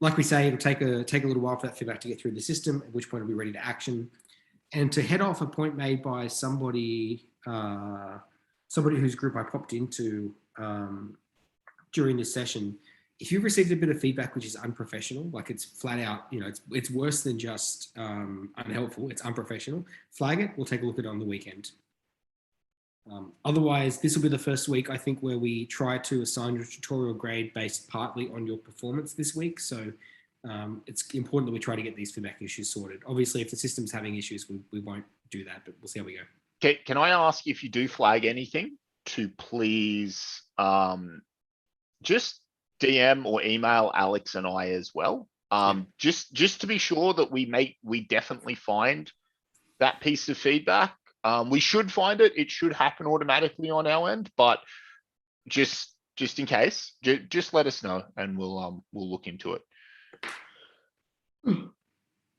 Like we say, it'll take a little while for that feedback to get through the system, at which point it'll be ready to action. And to head off a point made by somebody whose group I popped into during this session. If you've received a bit of feedback which is unprofessional, like it's flat out, it's worse than just unhelpful, it's unprofessional, flag it, we'll take a look at it on the weekend. Otherwise, this will be the first week, I think, where we try to assign your tutorial grade based partly on your performance this week. So it's important that we try to get these feedback issues sorted. Obviously, if the system's having issues, we won't do that, but we'll see how we go. Can I ask, if you do flag anything, to please just DM or email Alex and I as well. Just to be sure that we definitely find that piece of feedback. We should find it. It should happen automatically on our end, but just in case, just let us know and we'll look into it.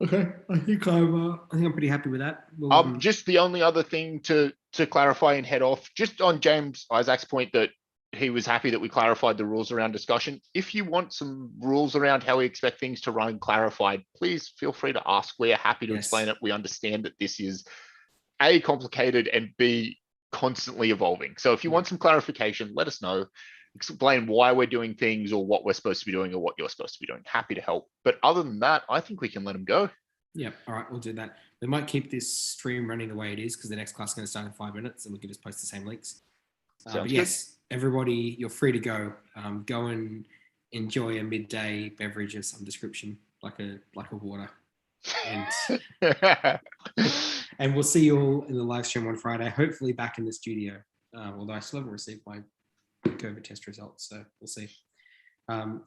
Okay, I think I'm pretty happy with that. We'll, just the only other thing to clarify and head off, just on James Isaac's point that he was happy that we clarified the rules around discussion. If you want some rules around how we expect things to run clarified, please feel free to ask. We're happy to explain it. We understand that this is A, complicated, and B, constantly evolving. So if you want some clarification, let us know. explain why we're doing things or what we're supposed to be doing or what you're supposed to be doing. Happy to help. But other than that, I think we can let them go. Yeah. All right. We'll do that. We might keep this stream running the way it is because the next class is going to start in 5 minutes and we can just post the same links. Sounds But good. yes, everybody, you're free to go. Go and enjoy a midday beverage of some description, like a water. And and we'll see you all in the live stream on Friday, hopefully back in the studio. Although I still haven't received my COVID test results, so we'll see.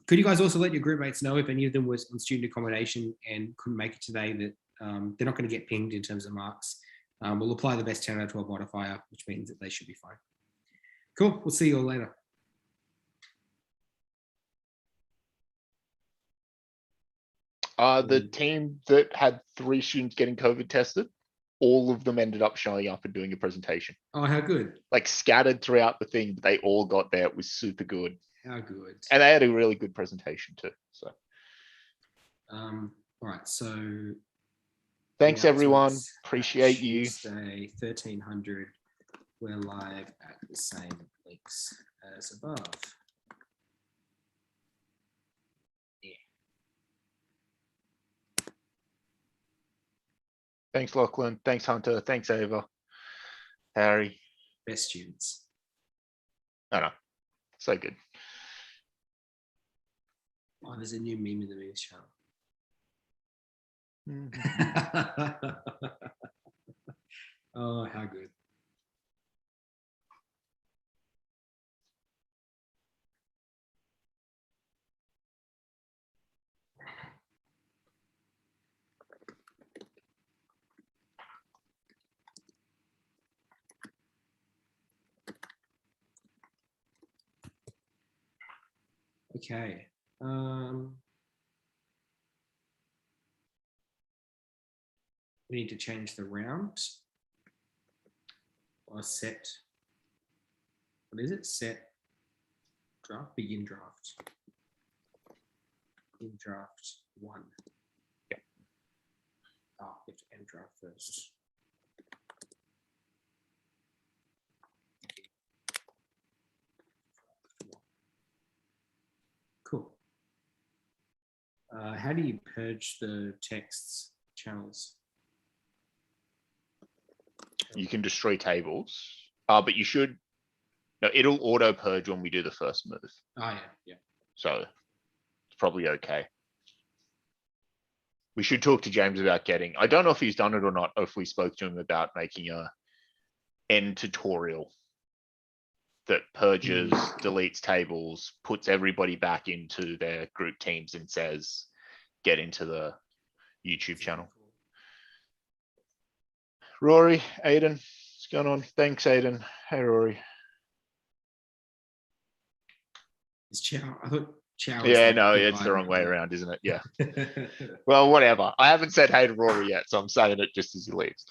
Could you guys also let your group mates know if any of them was on student accommodation and couldn't make it today, that they're not going to get pinged in terms of marks. We'll apply the best 10 out of 12 modifier, which means that they should be fine. Cool. We'll see you all later. The team that had 3 students getting COVID tested, all of them ended up showing up and doing a presentation. Oh, how good. Like scattered throughout the thing, but they all got there. It was super good. How good. And they had a really good presentation too. So all right. So thanks everyone. announcements. Appreciate you. Tuesday, 1300. We're live at the same links as above. Yeah. Thanks, Lachlan. Thanks, Hunter. Thanks, Ava. Harry. Best students. I know. So good. Oh, there's a new meme in the memes channel. Oh, how good. Okay. We need to change the round or set. What is it? Set draft, begin draft. In draft 1. Yeah. Oh, we have to end draft first. Cool. How do you purge the texts channels? You can destroy tables, but you should. No, it'll auto purge when we do the first move. Oh yeah. So it's probably okay. We should talk to James about getting. I don't know if he's done it or not, or if we spoke to him about making a end tutorial that purges, deletes tables, puts everybody back into their group teams and says, get into the YouTube channel. Rory, Aiden, what's going on? Thanks, Aiden. Hey, Rory. It's Chow. I thought Chow. Yeah, no, it's the wrong way around, isn't it? Yeah. Well, whatever. I haven't said hey to Rory yet, so I'm saying it just as he leaves.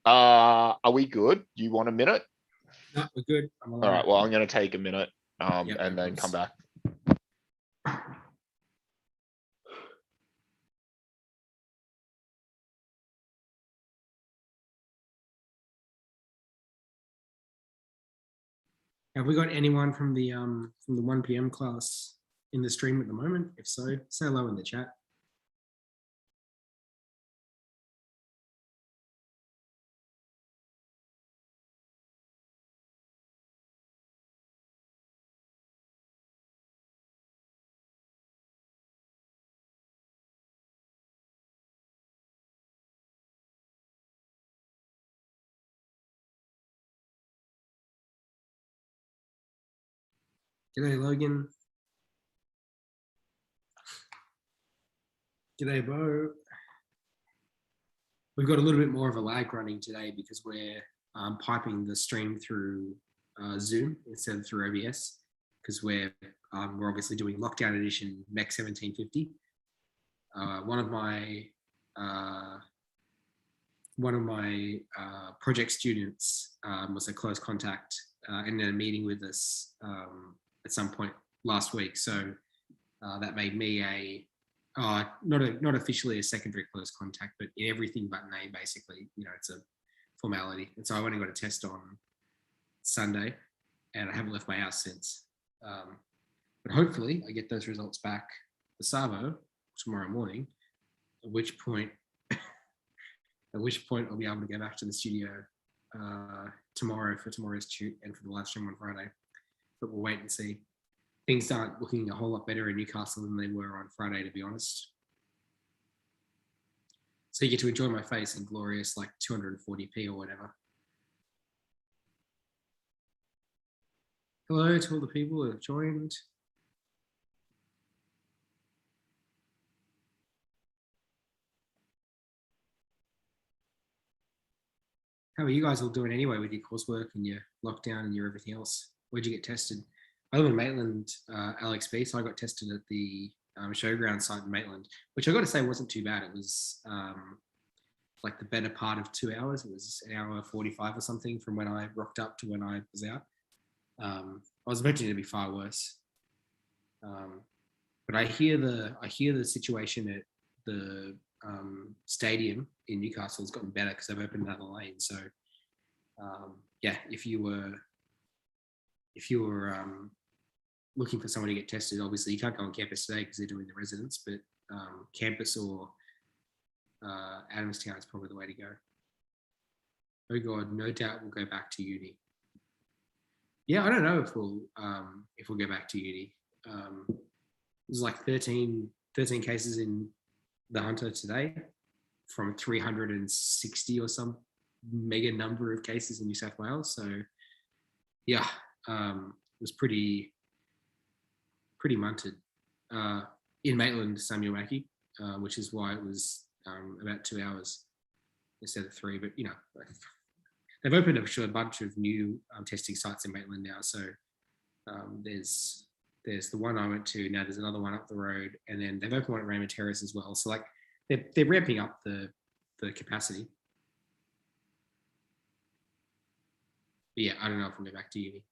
Are we good? You want a minute? No, we're good. All right. Well, I'm going to take a minute Yep, and then come back. Have we got anyone from the 1 p.m. class in the stream at the moment? If so, say hello in the chat. G'day, Logan. G'day, Bo. We've got a little bit more of a lag running today because we're piping the stream through Zoom instead of through OBS because we're obviously doing Lockdown Edition MEC 1750. One of my project students was a close contact and in a meeting with us at some point last week. So that made me not officially a secondary close contact, but in everything but name, basically, it's a formality. And so I went and got a test on Sunday. and I haven't left my house since. But hopefully, I get those results back for Savo tomorrow morning. At which point I'll be able to go back to the studio tomorrow for tomorrow's shoot and for the live stream on Friday. But we'll wait and see. Things aren't looking a whole lot better in Newcastle than they were on Friday, to be honest. So you get to enjoy my face in glorious like 240p or whatever. Hello to all the people who have joined. How are you guys all doing anyway with your coursework and your lockdown and your everything else? Where'd you get tested? I live in Maitland, Alex B, so I got tested at the showground site in Maitland, which I got to say wasn't too bad. It was like the better part of 2 hours. It was an hour 45 or something from when I rocked up to when I was out. I was expecting it to be far worse. But I hear the situation at the stadium in Newcastle has gotten better because they've opened another lane. So yeah, if you were looking for someone to get tested, obviously you can't go on campus today because they're doing the residents, but campus or Adamstown is probably the way to go. Oh God, no doubt we'll go back to uni. Yeah, I don't know if we'll go back to uni. There's like 13 cases in the Hunter today from 360 or some mega number of cases in New South Wales. So yeah, it was pretty munted in Maitland, Samuel Mackey, which is why it was about 2 hours instead of 3. But you know, they've opened up a bunch of new testing sites in Maitland now. So there's the one I went to, now there's another one up the road, and then they've opened one at Raymond Terrace as well. So like they're ramping up the capacity. But yeah, I don't know if I'll go back to uni.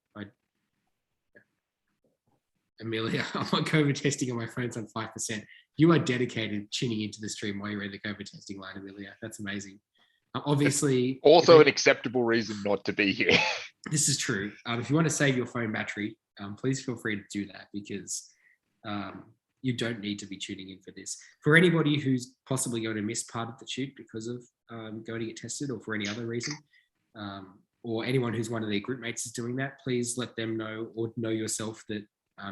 Amelia, I'm on COVID testing and my phone's on 5%. You are dedicated tuning into the stream while you're in the COVID testing line, Amelia. That's amazing. Obviously, also an acceptable reason not to be here. This is true. If you want to save your phone battery, please feel free to do that because you don't need to be tuning in for this. For anybody who's possibly going to miss part of the shoot because of going to get tested or for any other reason, or anyone who's one of their group mates is doing that, please let them know or know yourself that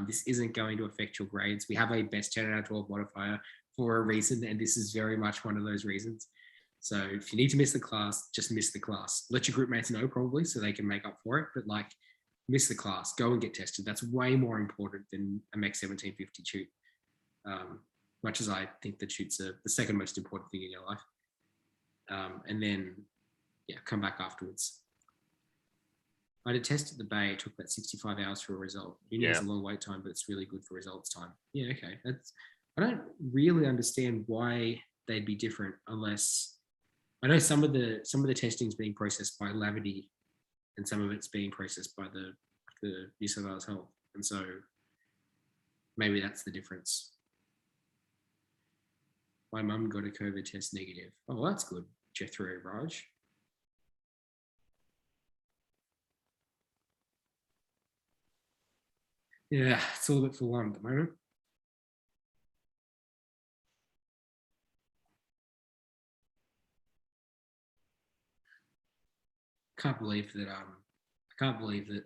this isn't going to affect your grades. We have a best 10 out of 12 modifier for a reason, and this is very much one of those reasons. So if you need to miss the class, just miss the class. Let your group mates know probably so they can make up for it, but like miss the class, go and get tested. That's way more important than a MEC 1750 shoot. Much as I think the shoots are the second most important thing in your life. And then, yeah, come back afterwards. I did test at the Bay. It took about 65 hours for a result. Uni is a long wait time, but it's really good for results time. Yeah, okay. I don't really understand why they'd be different unless I know some of the testing is being processed by Lavity and some of it's being processed by the New South Wales Health. And so maybe that's the difference. My mum got a COVID test negative. Oh, well, that's good, Jethro Raj. Yeah, it's all a bit full on at the moment. I can't believe that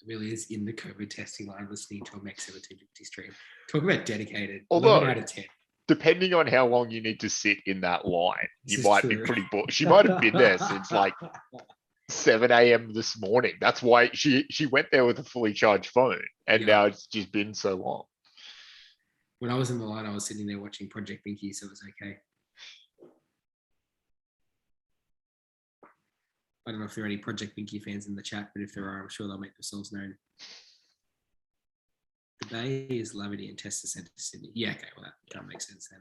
really is in the COVID testing line listening to a MEC 1750 stream. Talk about dedicated. Although, 11 out of 10. Depending on how long you need to sit in that line, you might be pretty bored. She might have been there since like 7 a.m. this morning. That's why she went there with a fully charged phone, and now it's just been so long. When I was in the line, I was sitting there watching Project Binky, so it was okay. I don't know if there are any Project Binky fans in the chat, but if there are, I'm sure they'll make themselves known. The Bay is Lavity and Tester Centre Sydney. Yeah, okay, well that makes sense then.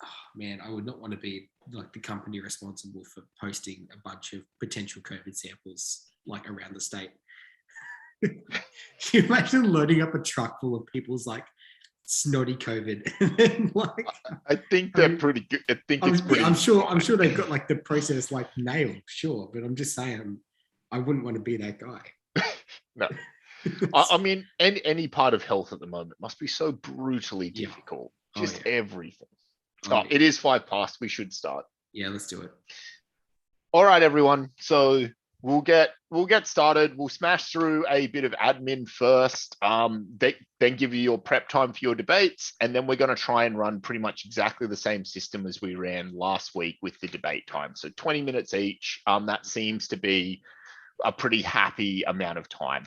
Oh, man, I would not want to be like the company responsible for posting a bunch of potential COVID samples like around the state. Can you imagine loading up a truck full of people's like snotty COVID? And then, like, I think they're pretty good. I think it's pretty. I'm sure they've got like the process like nailed, sure, but I'm just saying I wouldn't want to be that guy. No. I mean, any part of health at the moment must be so brutally Yeah. difficult. Oh, Just yeah. everything. Oh, yeah. It is 5 past. We should start. Yeah, let's do it. All right, everyone. So we'll get started. We'll smash through a bit of admin first. Then give you your prep time for your debates, and then we're going to try and run pretty much exactly the same system as we ran last week with the debate time. So 20 minutes each. That seems to be a pretty happy amount of time.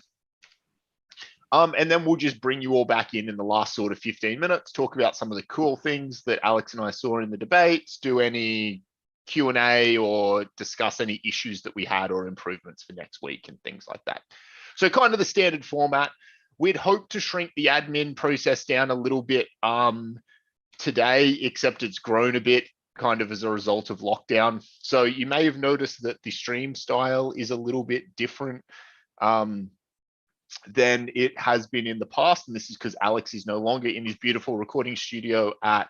And then we'll just bring you all back in the last sort of 15 minutes, talk about some of the cool things that Alex and I saw in the debates, do any Q&A or discuss any issues that we had or improvements for next week and things like that. So kind of the standard format. We'd hope to shrink the admin process down a little bit today, except it's grown a bit kind of as a result of lockdown. So you may have noticed that the stream style is a little bit different than it has been in the past. And this is because Alex is no longer in his beautiful recording studio at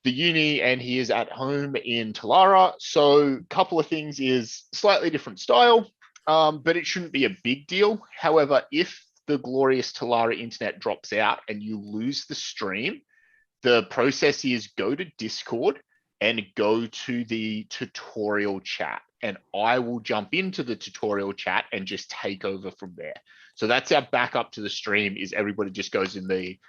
the uni and he is at home in Talara. So a couple of things is slightly different style, but it shouldn't be a big deal. However, if the glorious Talara internet drops out and you lose the stream, the process is go to Discord and go to the tutorial chat. And I will jump into the tutorial chat and just take over from there. So that's our backup to the stream is everybody just goes in the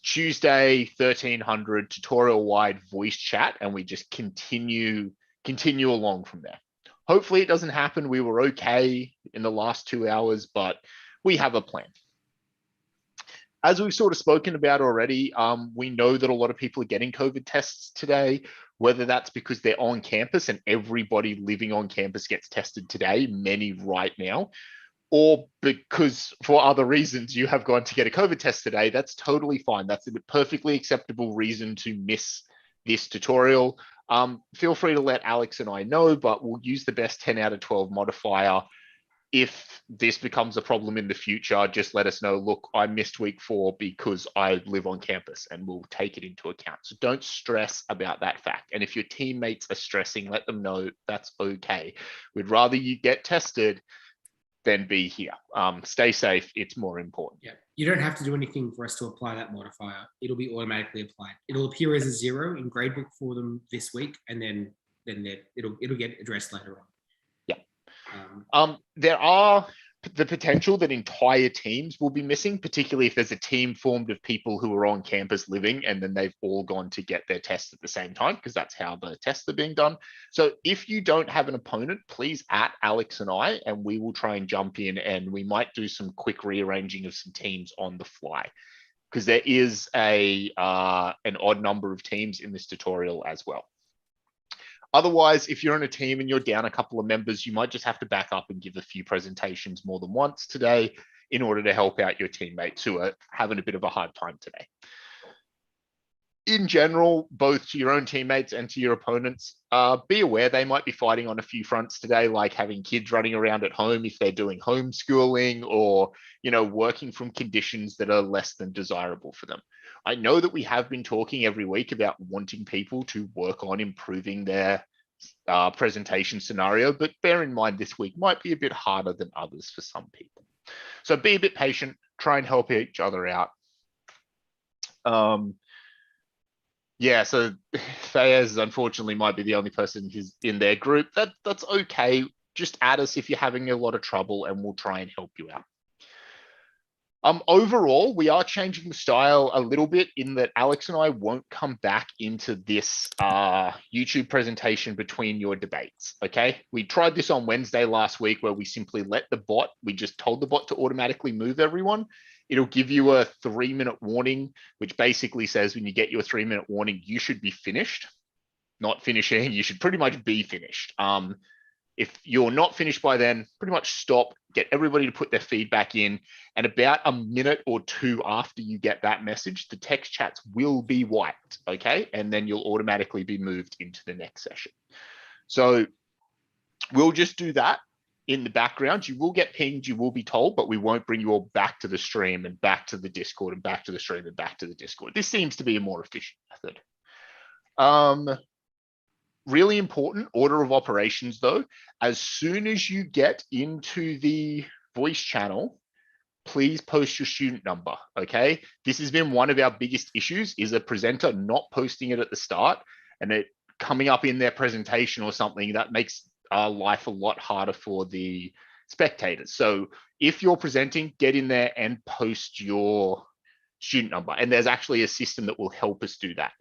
Tuesday 1300 tutorial wide voice chat and we just continue along from there. Hopefully it doesn't happen. We were okay in the last 2 hours, but we have a plan. As we've sort of spoken about already, we know that a lot of people are getting COVID tests today, whether that's because they're on campus and everybody living on campus gets tested today, many right now, or because for other reasons you have gone to get a COVID test today. That's totally fine. That's a perfectly acceptable reason to miss this tutorial. Feel free to let Alex and I know, but we'll use the best 10 out of 12 modifier. If this becomes a problem in the future, just let us know, look, I missed week 4 because I live on campus, and we'll take it into account. So don't stress about that fact. And if your teammates are stressing, let them know that's okay. We'd rather you get tested than be here. Stay safe. It's more important. Yeah, you don't have to do anything for us to apply that modifier. It'll be automatically applied. It'll appear as a 0 in gradebook for them this week, and then it'll get addressed later on. There are the potential that entire teams will be missing, particularly if there's a team formed of people who are on campus living and then they've all gone to get their test at the same time, because that's how the tests are being done. So if you don't have an opponent, please at Alex and I, and we will try and jump in and we might do some quick rearranging of some teams on the fly, because there is an odd number of teams in this tutorial as well. Otherwise, if you're on a team and you're down a couple of members, you might just have to back up and give a few presentations more than once today in order to help out your teammates who are having a bit of a hard time today. In general, both to your own teammates and to your opponents, be aware they might be fighting on a few fronts today, like having kids running around at home if they're doing homeschooling or, working from conditions that are less than desirable for them. I know that we have been talking every week about wanting people to work on improving their presentation scenario, but bear in mind this week might be a bit harder than others for some people. So be a bit patient, try and help each other out. Yeah, so Fayez unfortunately might be the only person who's in their group. That's okay. Just add us if you're having a lot of trouble and we'll try and help you out. Overall, we are changing the style a little bit in that Alex and I won't come back into this YouTube presentation between your debates, okay? We tried this on Wednesday last week where we simply we just told the bot to automatically move everyone. It'll give you a 3-minute warning, which basically says when you get your 3-minute warning, you should be finished. Not finishing, you should pretty much be finished. If you're not finished by then, pretty much stop, get everybody to put their feedback in, and about a minute or 2 after you get that message, the text chats will be wiped, okay? And then you'll automatically be moved into the next session. So we'll just do that in the background. You will get pinged, you will be told, but we won't bring you all back to the stream and back to the Discord and back to the stream and back to the Discord. This seems to be a more efficient method. Really important order of operations though, as soon as you get into the voice channel, please post your student number, okay? This has been one of our biggest issues, is a presenter not posting it at the start and it coming up in their presentation or something. That makes our life a lot harder for the spectators. So if you're presenting, get in there and post your student number. And there's actually a system that will help us do that.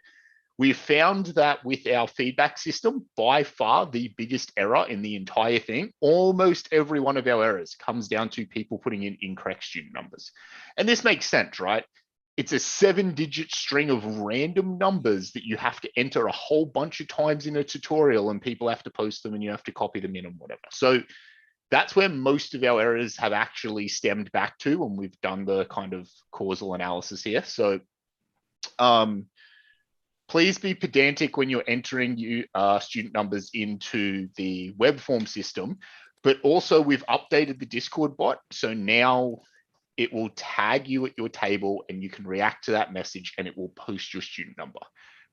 We've found that with our feedback system, by far the biggest error in the entire thing, almost every one of our errors comes down to people putting in incorrect student numbers. And this makes sense, right? It's a 7-digit string of random numbers that you have to enter a whole bunch of times in a tutorial, and people have to post them and you have to copy them in and whatever. So that's where most of our errors have actually stemmed back to when we've done the kind of causal analysis here. So please be pedantic when you're entering student numbers into the web form system, but also we've updated the Discord bot. So now it will tag you at your table and you can react to that message and it will post your student number,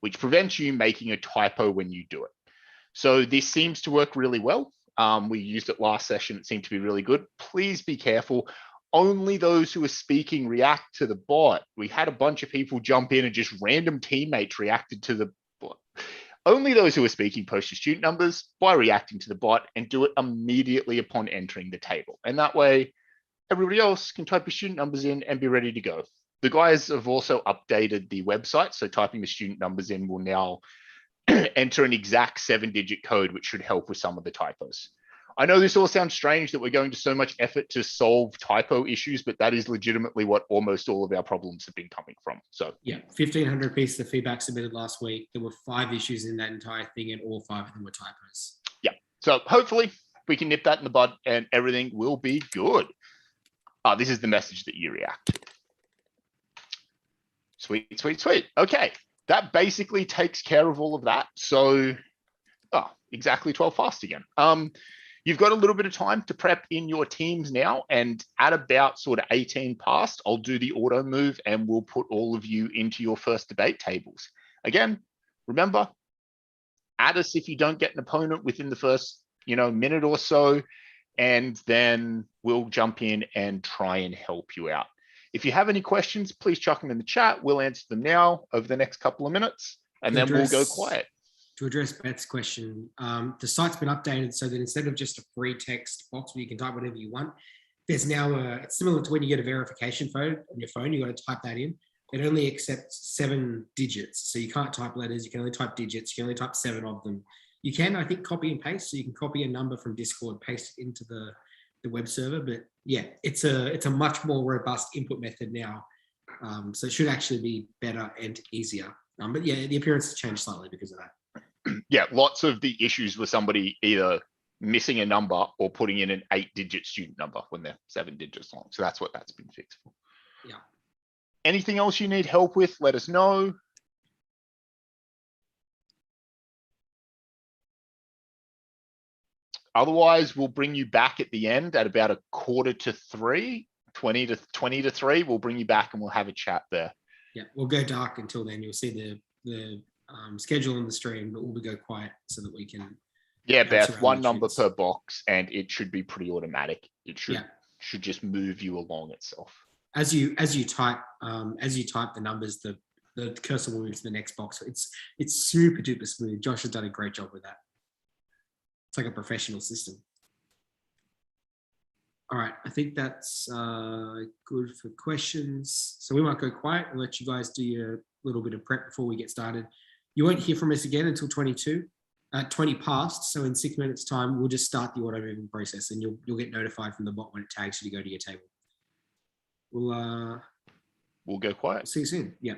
which prevents you making a typo when you do it. So this seems to work really well. We used it last session. It seemed to be really good. Please be careful. Only those who are speaking react to the bot. We had a bunch of people jump in and just random teammates reacted to the bot. Only those who are speaking post your student numbers by reacting to the bot and do it immediately upon entering the table. And that way, everybody else can type your student numbers in and be ready to go. The guys have also updated the website. So typing the student numbers in will now enter an exact 7-digit code, which should help with some of the typos. I know this all sounds strange that we're going to so much effort to solve typo issues, but that is legitimately what almost all of our problems have been coming from. So yeah, 1,500 pieces of feedback submitted last week. There were 5 issues in that entire thing, and all 5 of them were typos. Yeah, so hopefully we can nip that in the bud and everything will be good. This is the message that you react to. Sweet, sweet, sweet. Okay, that basically takes care of all of that. So, exactly 12 fast again. You've got a little bit of time to prep in your teams now, and at about sort of 18 past, I'll do the auto move and we'll put all of you into your first debate tables. Again, remember, add us if you don't get an opponent within the first, minute or so, and then we'll jump in and try and help you out. If you have any questions, please chuck them in the chat. We'll answer them now over the next couple of minutes, and then we'll go quiet. To address Beth's question, the site's been updated so that instead of just a free text box where you can type whatever you want, there's now it's similar to when you get a verification code on your phone. You got to type that in. It only accepts 7 digits, so you can't type letters. You can only type digits. You can only type 7 of them. You can, I think, copy and paste. So you can copy a number from Discord, paste it into the web server. But yeah, it's a much more robust input method now. So it should actually be better and easier. But yeah, the appearance has changed slightly because of that. Yeah, lots of the issues with somebody either missing a number or putting in an 8-digit student number when they're 7 digits long. So that's what that's been fixed for. Yeah. Anything else you need help with, let us know. Otherwise, we'll bring you back at the end at about 2:45, 20 to 3. We'll bring you back and we'll have a chat there. Yeah, we'll go dark until then. You'll see the schedule on the stream, but we'll go quiet so that we can. Yeah, Beth, 1 number per box, and it should be pretty automatic. It should just move you along itself. As you type the numbers, the cursor will move to the next box. It's super duper smooth. Josh has done a great job with that. It's like a professional system. All right, I think that's good for questions. So we might go quiet and let you guys do your little bit of prep before we get started. You won't hear from us again until 20 past. So in 6 minutes time, we'll just start the auto moving process and you'll get notified from the bot when it tags you to go to your table. We'll go quiet. See you soon. Yeah.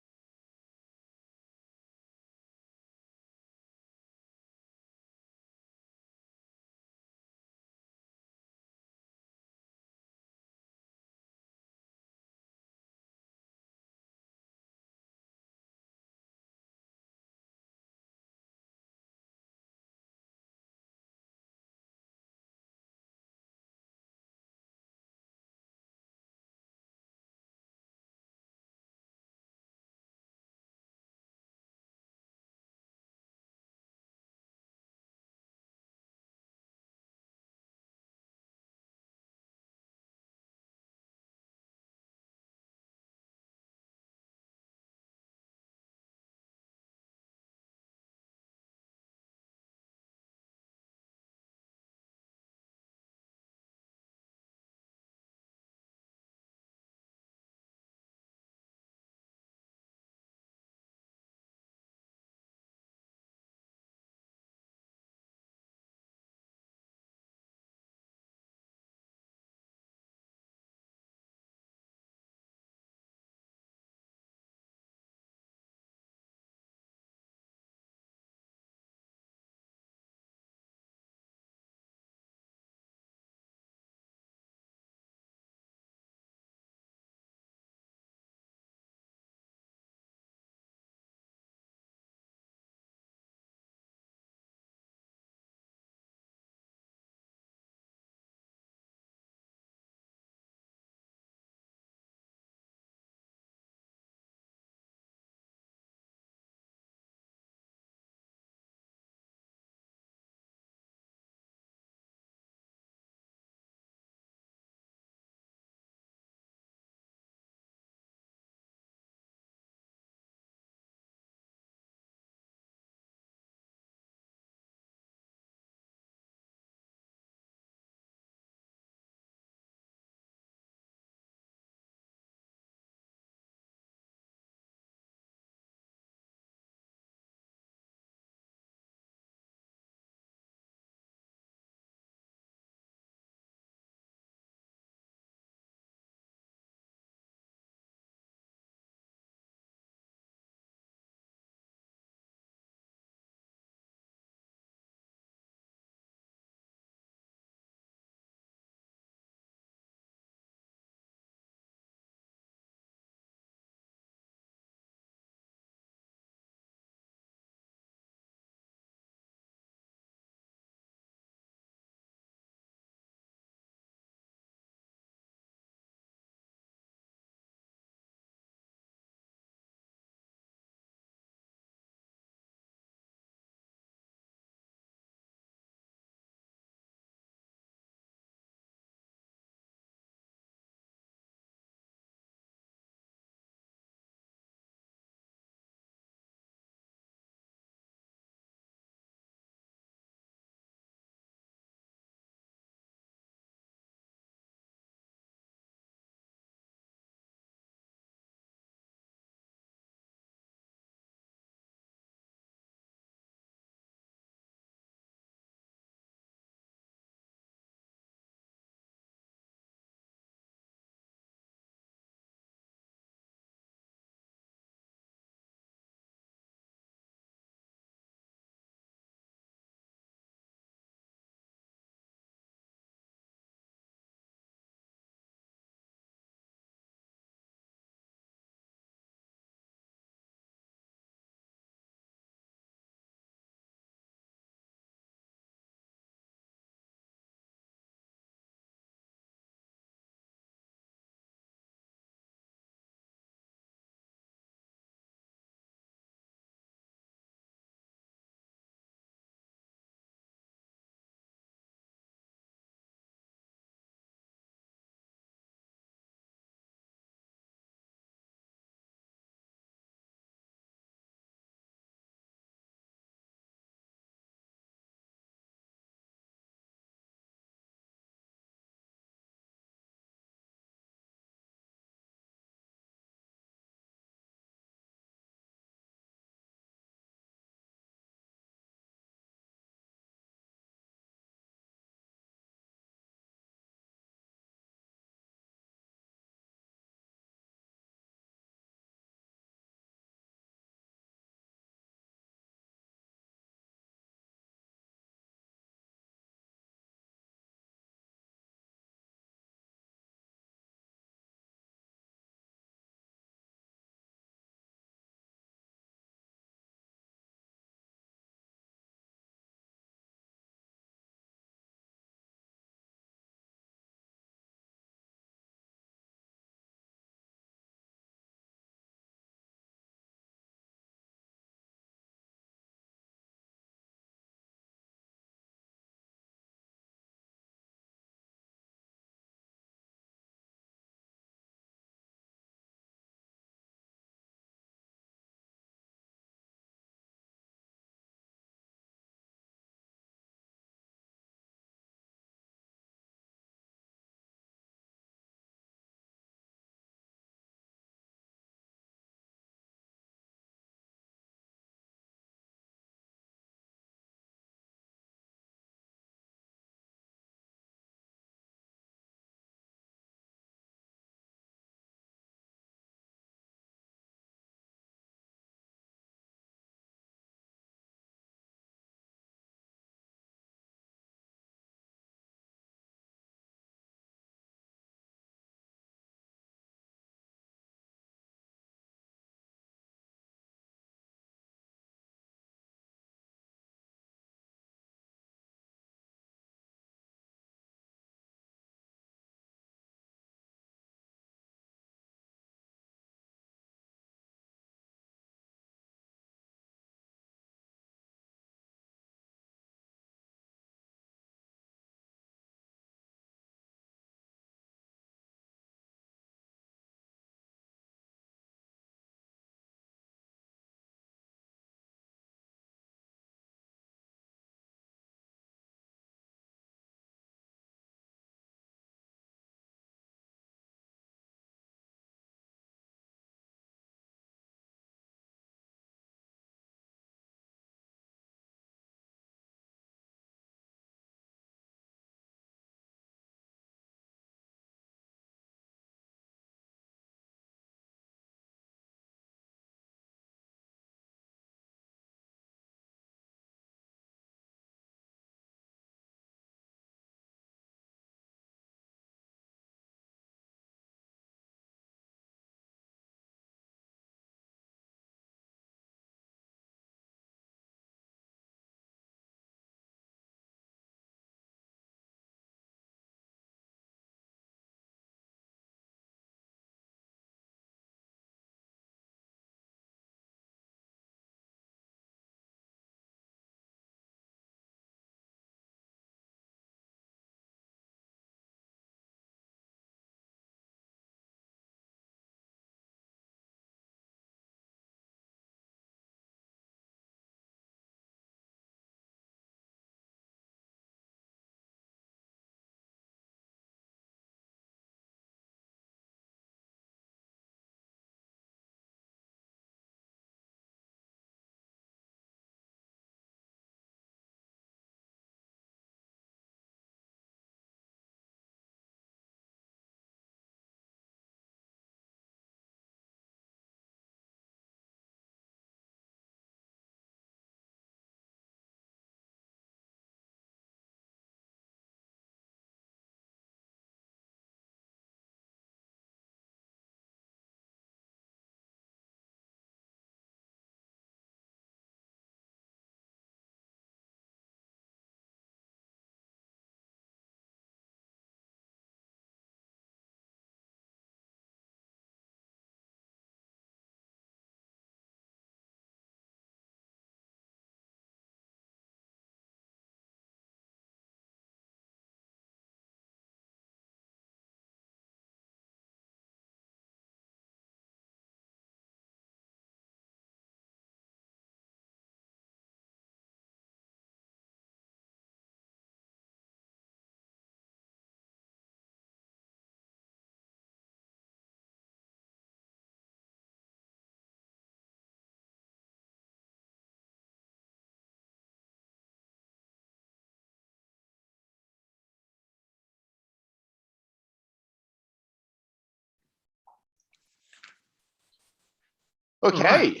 Okay,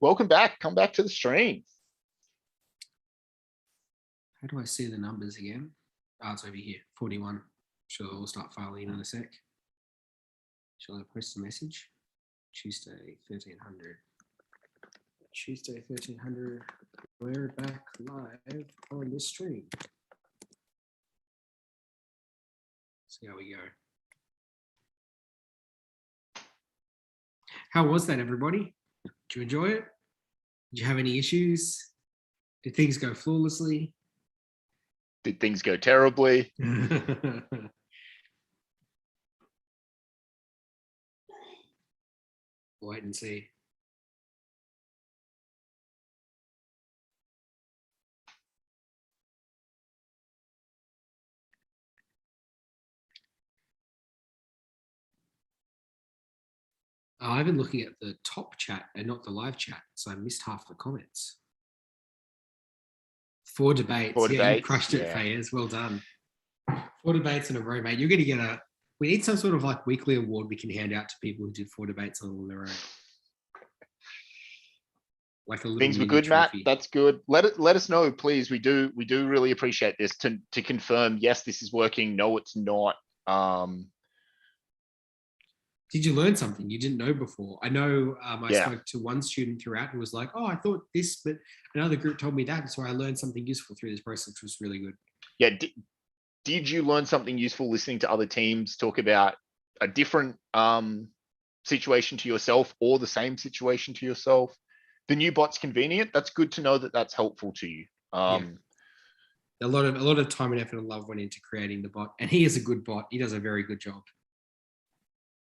welcome back. Come back to the stream. How do I see the numbers again? Oh, it's over here, 41. Sure, we'll start filing in a sec. Shall I post a message? Tuesday, 1300. Tuesday, 1300. We're back live on the stream. See how we go. How was that, everybody? Did you enjoy it? Did you have any issues? Did things go flawlessly? Did things go terribly? Wait and see. I've been looking at the top chat and not the live chat, so I missed half the comments. 4 debates. Four You debates, crushed it, yeah. Fayez. Well done. 4 debates in a row, mate. You're going to get we need some sort of like weekly award we can hand out to people who did 4 debates on their own. Like a little Things were mini good, Matt. trophy. That's good. Let us know, please. We do really appreciate this to confirm. Yes, this is working. No, it's not. Did you learn something you didn't know before? I know I Yeah. spoke to one student throughout who was like, oh, I thought this, but another group told me that. So I learned something useful through this process, which was really good. Yeah. Did you learn something useful listening to other teams talk about a different situation to yourself or the same situation to yourself? The new bot's convenient. That's good to know that that's helpful to you. Yeah. A lot of time and effort and love went into creating the bot, and he is a good bot. He does a very good job.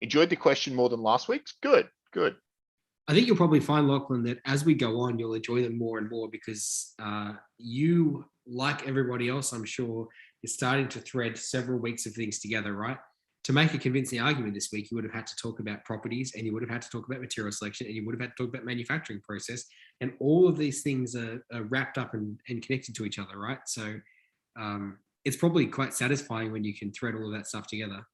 Enjoyed the question more than last week's. Good. I think you'll probably find, Lachlan, that as we go on, you'll enjoy them more and more because you, like everybody else, I'm sure, is starting to thread several weeks of things together, right? To make a convincing argument this week, you would have had to talk about properties, and you would have had to talk about material selection, and you would have had to talk about manufacturing process. And all of these things are wrapped up and connected to each other, right? So it's probably quite satisfying when you can thread all of that stuff together.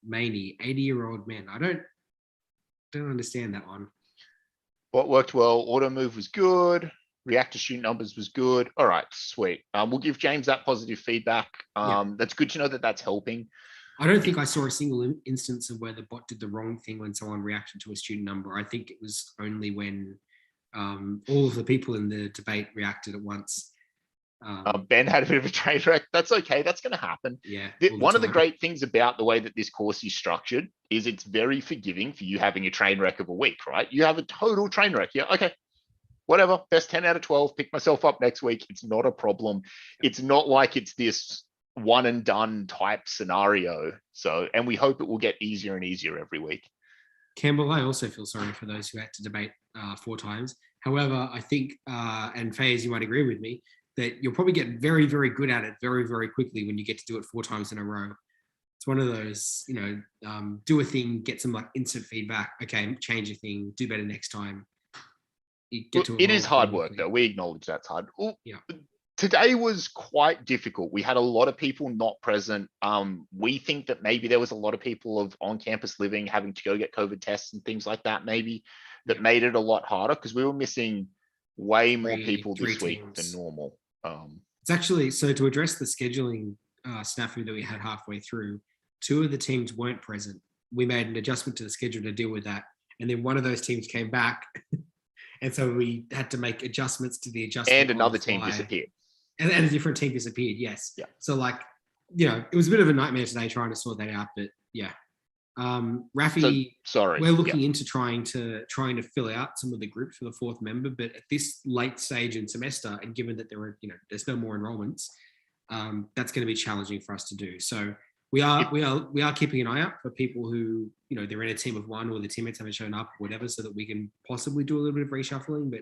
Maney, 80-year-old man. I don't understand that one. What worked well? Auto move was good. React to shoot numbers was good. All right, sweet. We'll give James that positive feedback. That's good to know that that's helping. I don't think I saw a single instance of where the bot did the wrong thing when someone reacted to a student number. I think it was only when all of the people in the debate reacted at once. Ben had a bit of a train wreck. That's okay. That's going to happen. Yeah. One of the great things about the way that this course is structured is it's very forgiving for you having a train wreck of a week, right? You have a total train wreck. Yeah. Okay. Whatever. Best 10 out of 12. Pick myself up next week. It's not a problem. It's not like it's this one and done type scenario. So, and we hope it will get easier and easier every week. Campbell, I also feel sorry for those who had to debate 4 times. However, I think, and Fayez, you might agree with me, that you'll probably get very, very good at it very, very quickly when you get to do it 4 times in a row. It's one of those, do a thing, get some like instant feedback. Okay, change a thing, do better next time. It is hard work though. We acknowledge that's hard. Yeah. Today was quite difficult. We had a lot of people not present. We think that maybe there was a lot of people of on-campus living having to go get COVID tests and things like that, maybe that made it a lot harder because we were missing way more people this week than normal. It's actually, so to address the scheduling snafu that we had halfway through, 2 of the teams weren't present. We made an adjustment to the schedule to deal with that. And then one of those teams came back. And so we had to make adjustments to the adjustment. And another team disappeared. And a different team disappeared, yes. Yeah. So like, it was a bit of a nightmare today trying to sort that out, but yeah. Rafi, sorry, we're looking into trying to fill out some of the groups for the 4th member, but at this late stage in semester, and given that there are, there's no more enrollments, that's going to be challenging for us to do. So we are keeping an eye out for people who, they're in a team of 1 or the teammates haven't shown up or whatever, so that we can possibly do a little bit of reshuffling, but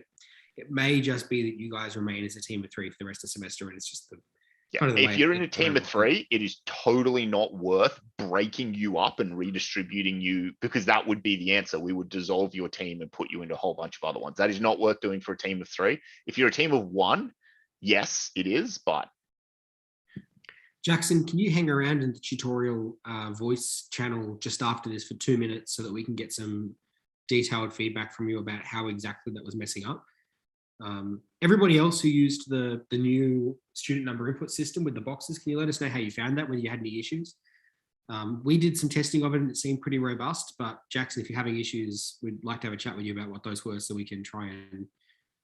it may just be that you guys remain as a team of 3 for the rest of the semester, and it's just the if you're in a team of 3, it is totally not worth breaking you up and redistributing you, because that would be the answer. We would dissolve your team and put you into a whole bunch of other ones. That is not worth doing for a team of 3. If you're a team of 1, yes, it is, but Jackson, can you hang around in the tutorial voice channel just after this for 2 minutes so that we can get some detailed feedback from you about how exactly that was messing up? Everybody else who used the new student number input system with the boxes, can you let us know how you found that, whether you had any issues? We did some testing of it and it seemed pretty robust, but Jackson, if you're having issues, we'd like to have a chat with you about what those were so we can try and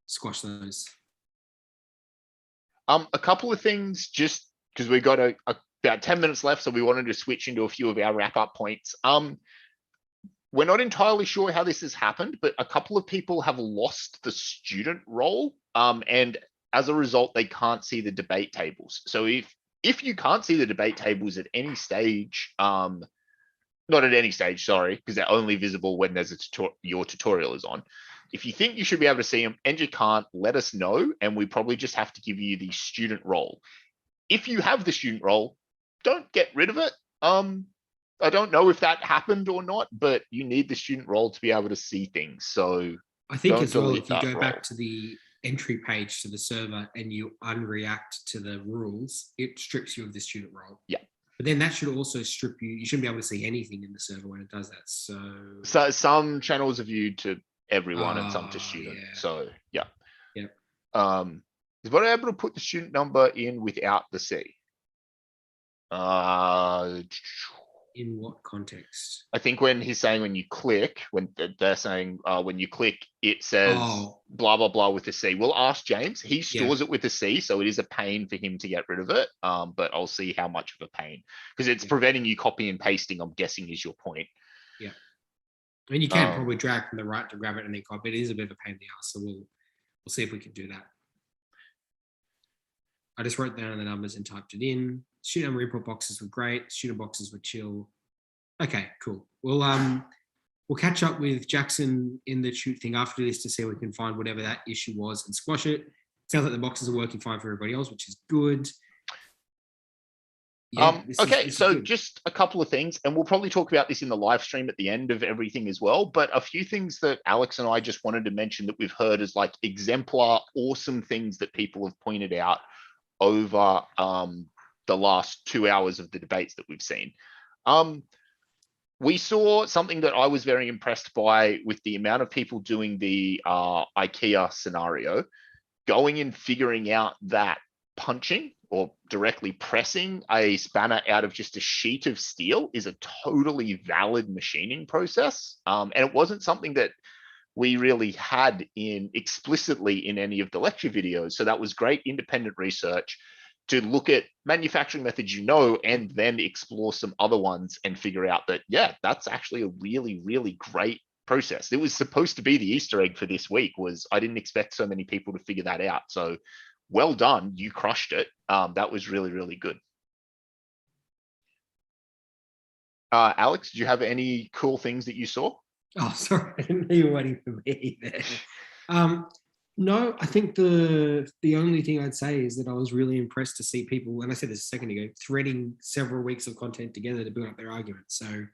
squash those. A couple of things, just because we got about 10 minutes left, so we wanted to switch into a few of our wrap-up points. We're not entirely sure how this has happened, but a couple of people have lost the student role, and as a result, they can't see the debate tables. So if you can't see the debate tables at any stage, not at any stage, sorry, because they're only visible when there's your tutorial is on. If you think you should be able to see them and you can't, let us know, and we probably just have to give you the student role. If you have the student role, don't get rid of it. I don't know if that happened or not, but you need the student role to be able to see things. So I think don't as well, delete if you that go role. back to the entry page to the server and you unreact to the rules, it strips you of the student role. Yeah. But then that should also strip you. You shouldn't be able to see anything in the server when it does that. So some channels are viewed to everyone and some to student. Yeah. So yeah. Yep. Is what able to put the student number in without the C? In what context? I think when he's saying when you click, when they're saying when you click, it says blah blah blah with the C. We'll ask James. He stores it with the C, so it is a pain for him to get rid of it. But I'll see how much of a pain, because it's preventing you copy and pasting, I'm guessing, is your point. Yeah. I mean, you can probably drag from the right to grab it and then copy. It is a bit of a pain in the ass, so we'll see if we can do that. I just wrote down the numbers and typed it in. Student number input boxes were great. Student boxes were chill. Okay, cool. We'll catch up with Jackson in the shoot thing after this to see if we can find whatever that issue was and squash it. Sounds like the boxes are working fine for everybody else, which is good. Yeah, okay, so just a couple of things, and we'll probably talk about this in the live stream at the end of everything as well, but a few things that Alex and I just wanted to mention that we've heard as like exemplar, awesome things that people have pointed out over the last 2 hours of the debates that we've seen. We saw something that I was very impressed by with the amount of people doing the IKEA scenario, going and figuring out that punching or directly pressing a spanner out of just a sheet of steel is a totally valid machining process. And it wasn't something that we really had explicitly in any of the lecture videos. So that was great independent research to look at manufacturing methods, and then explore some other ones and figure out that, yeah, that's actually a really, really great process. It was supposed to be the Easter egg for this week. I didn't expect so many people to figure that out. So well done. You crushed it. That was really, really good. Alex, did you have any cool things that you saw? Oh, sorry. I didn't know you were waiting for me there. No, I think the only thing I'd say is that I was really impressed to see people, and I said this a second ago, threading several weeks of content together to build up their arguments. So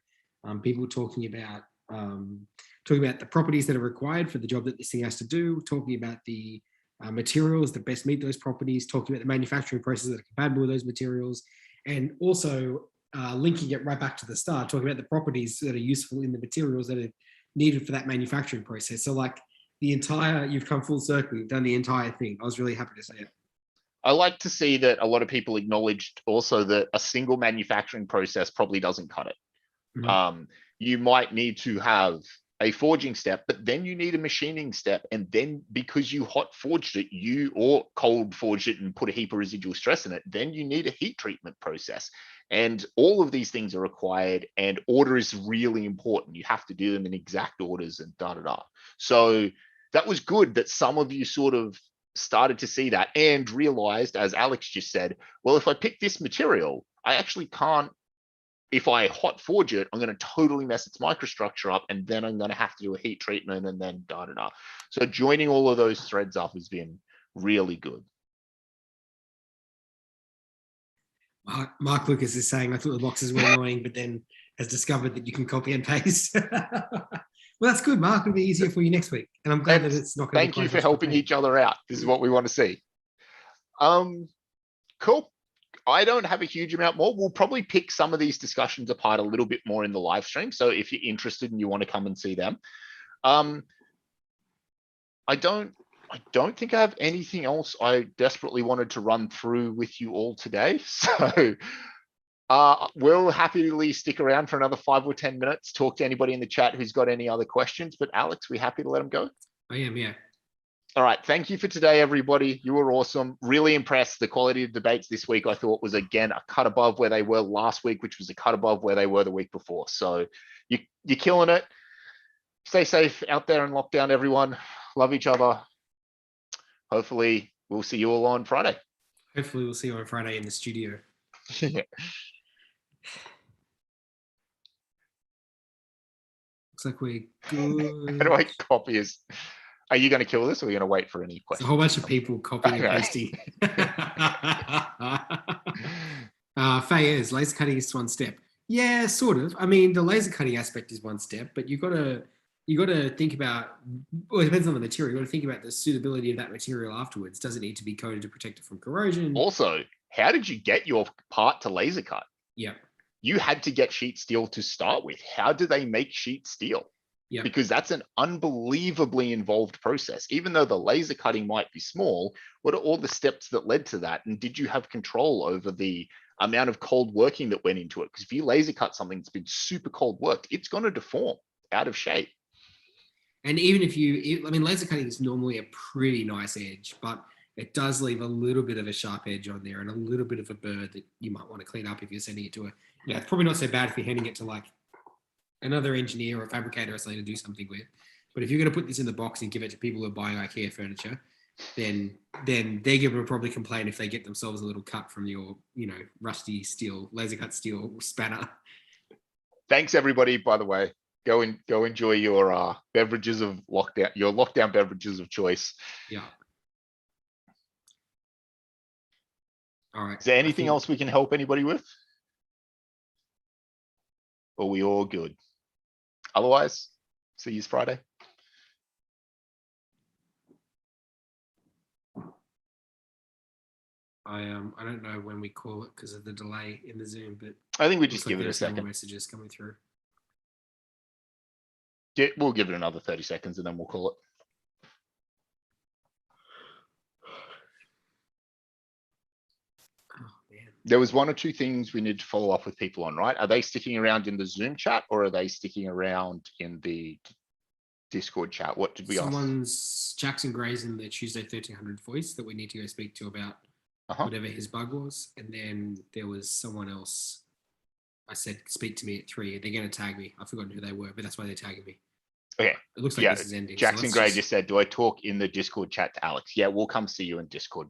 people talking about the properties that are required for the job that this thing has to do, talking about the materials that best meet those properties, talking about the manufacturing processes that are compatible with those materials, and also linking it right back to the start, talking about the properties that are useful in the materials that are needed for that manufacturing process. So like you've come full circle, you've done the entire thing. I was really happy to see it. I like to see that a lot of people acknowledged also that a single manufacturing process probably doesn't cut it. Mm-hmm. You might need to have a forging step, but then you need a machining step. And then because you hot forged it, or cold forged it and put a heap of residual stress in it, then you need a heat treatment process. And all of these things are required, and order is really important. You have to do them in exact orders and da-da-da. So that was good that some of you sort of started to see that and realized, as Alex just said, well, if I pick this material, I actually can't, if I hot forge it, I'm going to totally mess its microstructure up, and then I'm going to have to do a heat treatment and then da-da-da. So joining all of those threads up has been really good. Mark Lucas is saying, I thought the boxes were annoying, but then has discovered that you can copy and paste. Well, that's good, Mark. It'll be easier for you next week. And I'm glad that it's not going to be. Thank you for helping each other out. This is what we want to see. Cool. I don't have a huge amount more. We'll probably pick some of these discussions apart a little bit more in the live stream. So if you're interested and you want to come and see them. I don't think I have anything else I desperately wanted to run through with you all today. So we'll happily stick around for another 5 or 10 minutes, talk to anybody in the chat who's got any other questions. But Alex, we happy to let them go? I am, yeah. All right. Thank you for today, everybody. You were awesome. Really impressed. The quality of debates this week, I thought, was again a cut above where they were last week, which was a cut above where they were the week before. So you're killing it. Stay safe out there in lockdown, everyone. Love each other. Hopefully we'll see you all on Friday. Hopefully we'll see you on Friday in the studio. Yeah. Looks like we're good. How do I copy this? Are you going to kill this or are you going to wait for any It's a questions? whole bunch of people copying and Okay. pasting. Fayez, laser cutting is one step. Yeah, sort of. I mean, the laser cutting aspect is one step, but you got to think about. Well, it depends on the material. You got to think about the suitability of that material afterwards. Does it need to be coated to protect it from corrosion? Also, how did you get your part to laser cut? Yeah, You had to get sheet steel to start with. How do they make sheet steel? yeah. Because that's an unbelievably involved process. Even though the laser cutting might be small, what are all the steps that led to that? And did you have control over the amount of cold working that went into it? Because if you laser cut something that's been super cold worked, it's going to deform out of shape. And even if I mean, laser cutting is normally a pretty nice edge, but it does leave a little bit of a sharp edge on there and a little bit of a burr that you might want to clean up if you're sending it to it's probably not so bad if you're handing it to like another engineer or a fabricator or something to do something with. But if you're going to put this in the box and give it to people who are buying IKEA furniture, then they're going to probably complain if they get themselves a little cut from your, rusty steel, laser cut steel spanner. Thanks everybody, by the way. Go enjoy your beverages of lockdown, your lockdown beverages of choice. Yeah. All right. Is there anything else we can help anybody with? Or are we all good? Otherwise, see you Friday. I don't know when we call it because of the delay in the Zoom, but I think we just looks like give it a there's no more second. messages coming through. Yeah, we'll give it another 30 seconds and then we'll call it. Oh man. There was 1 or 2 things we need to follow up with people on, right? Are they sticking around in the Zoom chat or are they sticking around in the Discord chat? What did we ask? Someone's Jackson Gray's in the Tuesday 1300 voice that we need to go speak to about whatever his bug was. And then there was someone else. I said, speak to me at 3. They're going to tag me. I've forgotten who they were, but that's why they're tagging me. Okay. It looks like this is ending. Jackson Gray just said, do I talk in the Discord chat to Alex? Yeah, we'll come see you in Discord.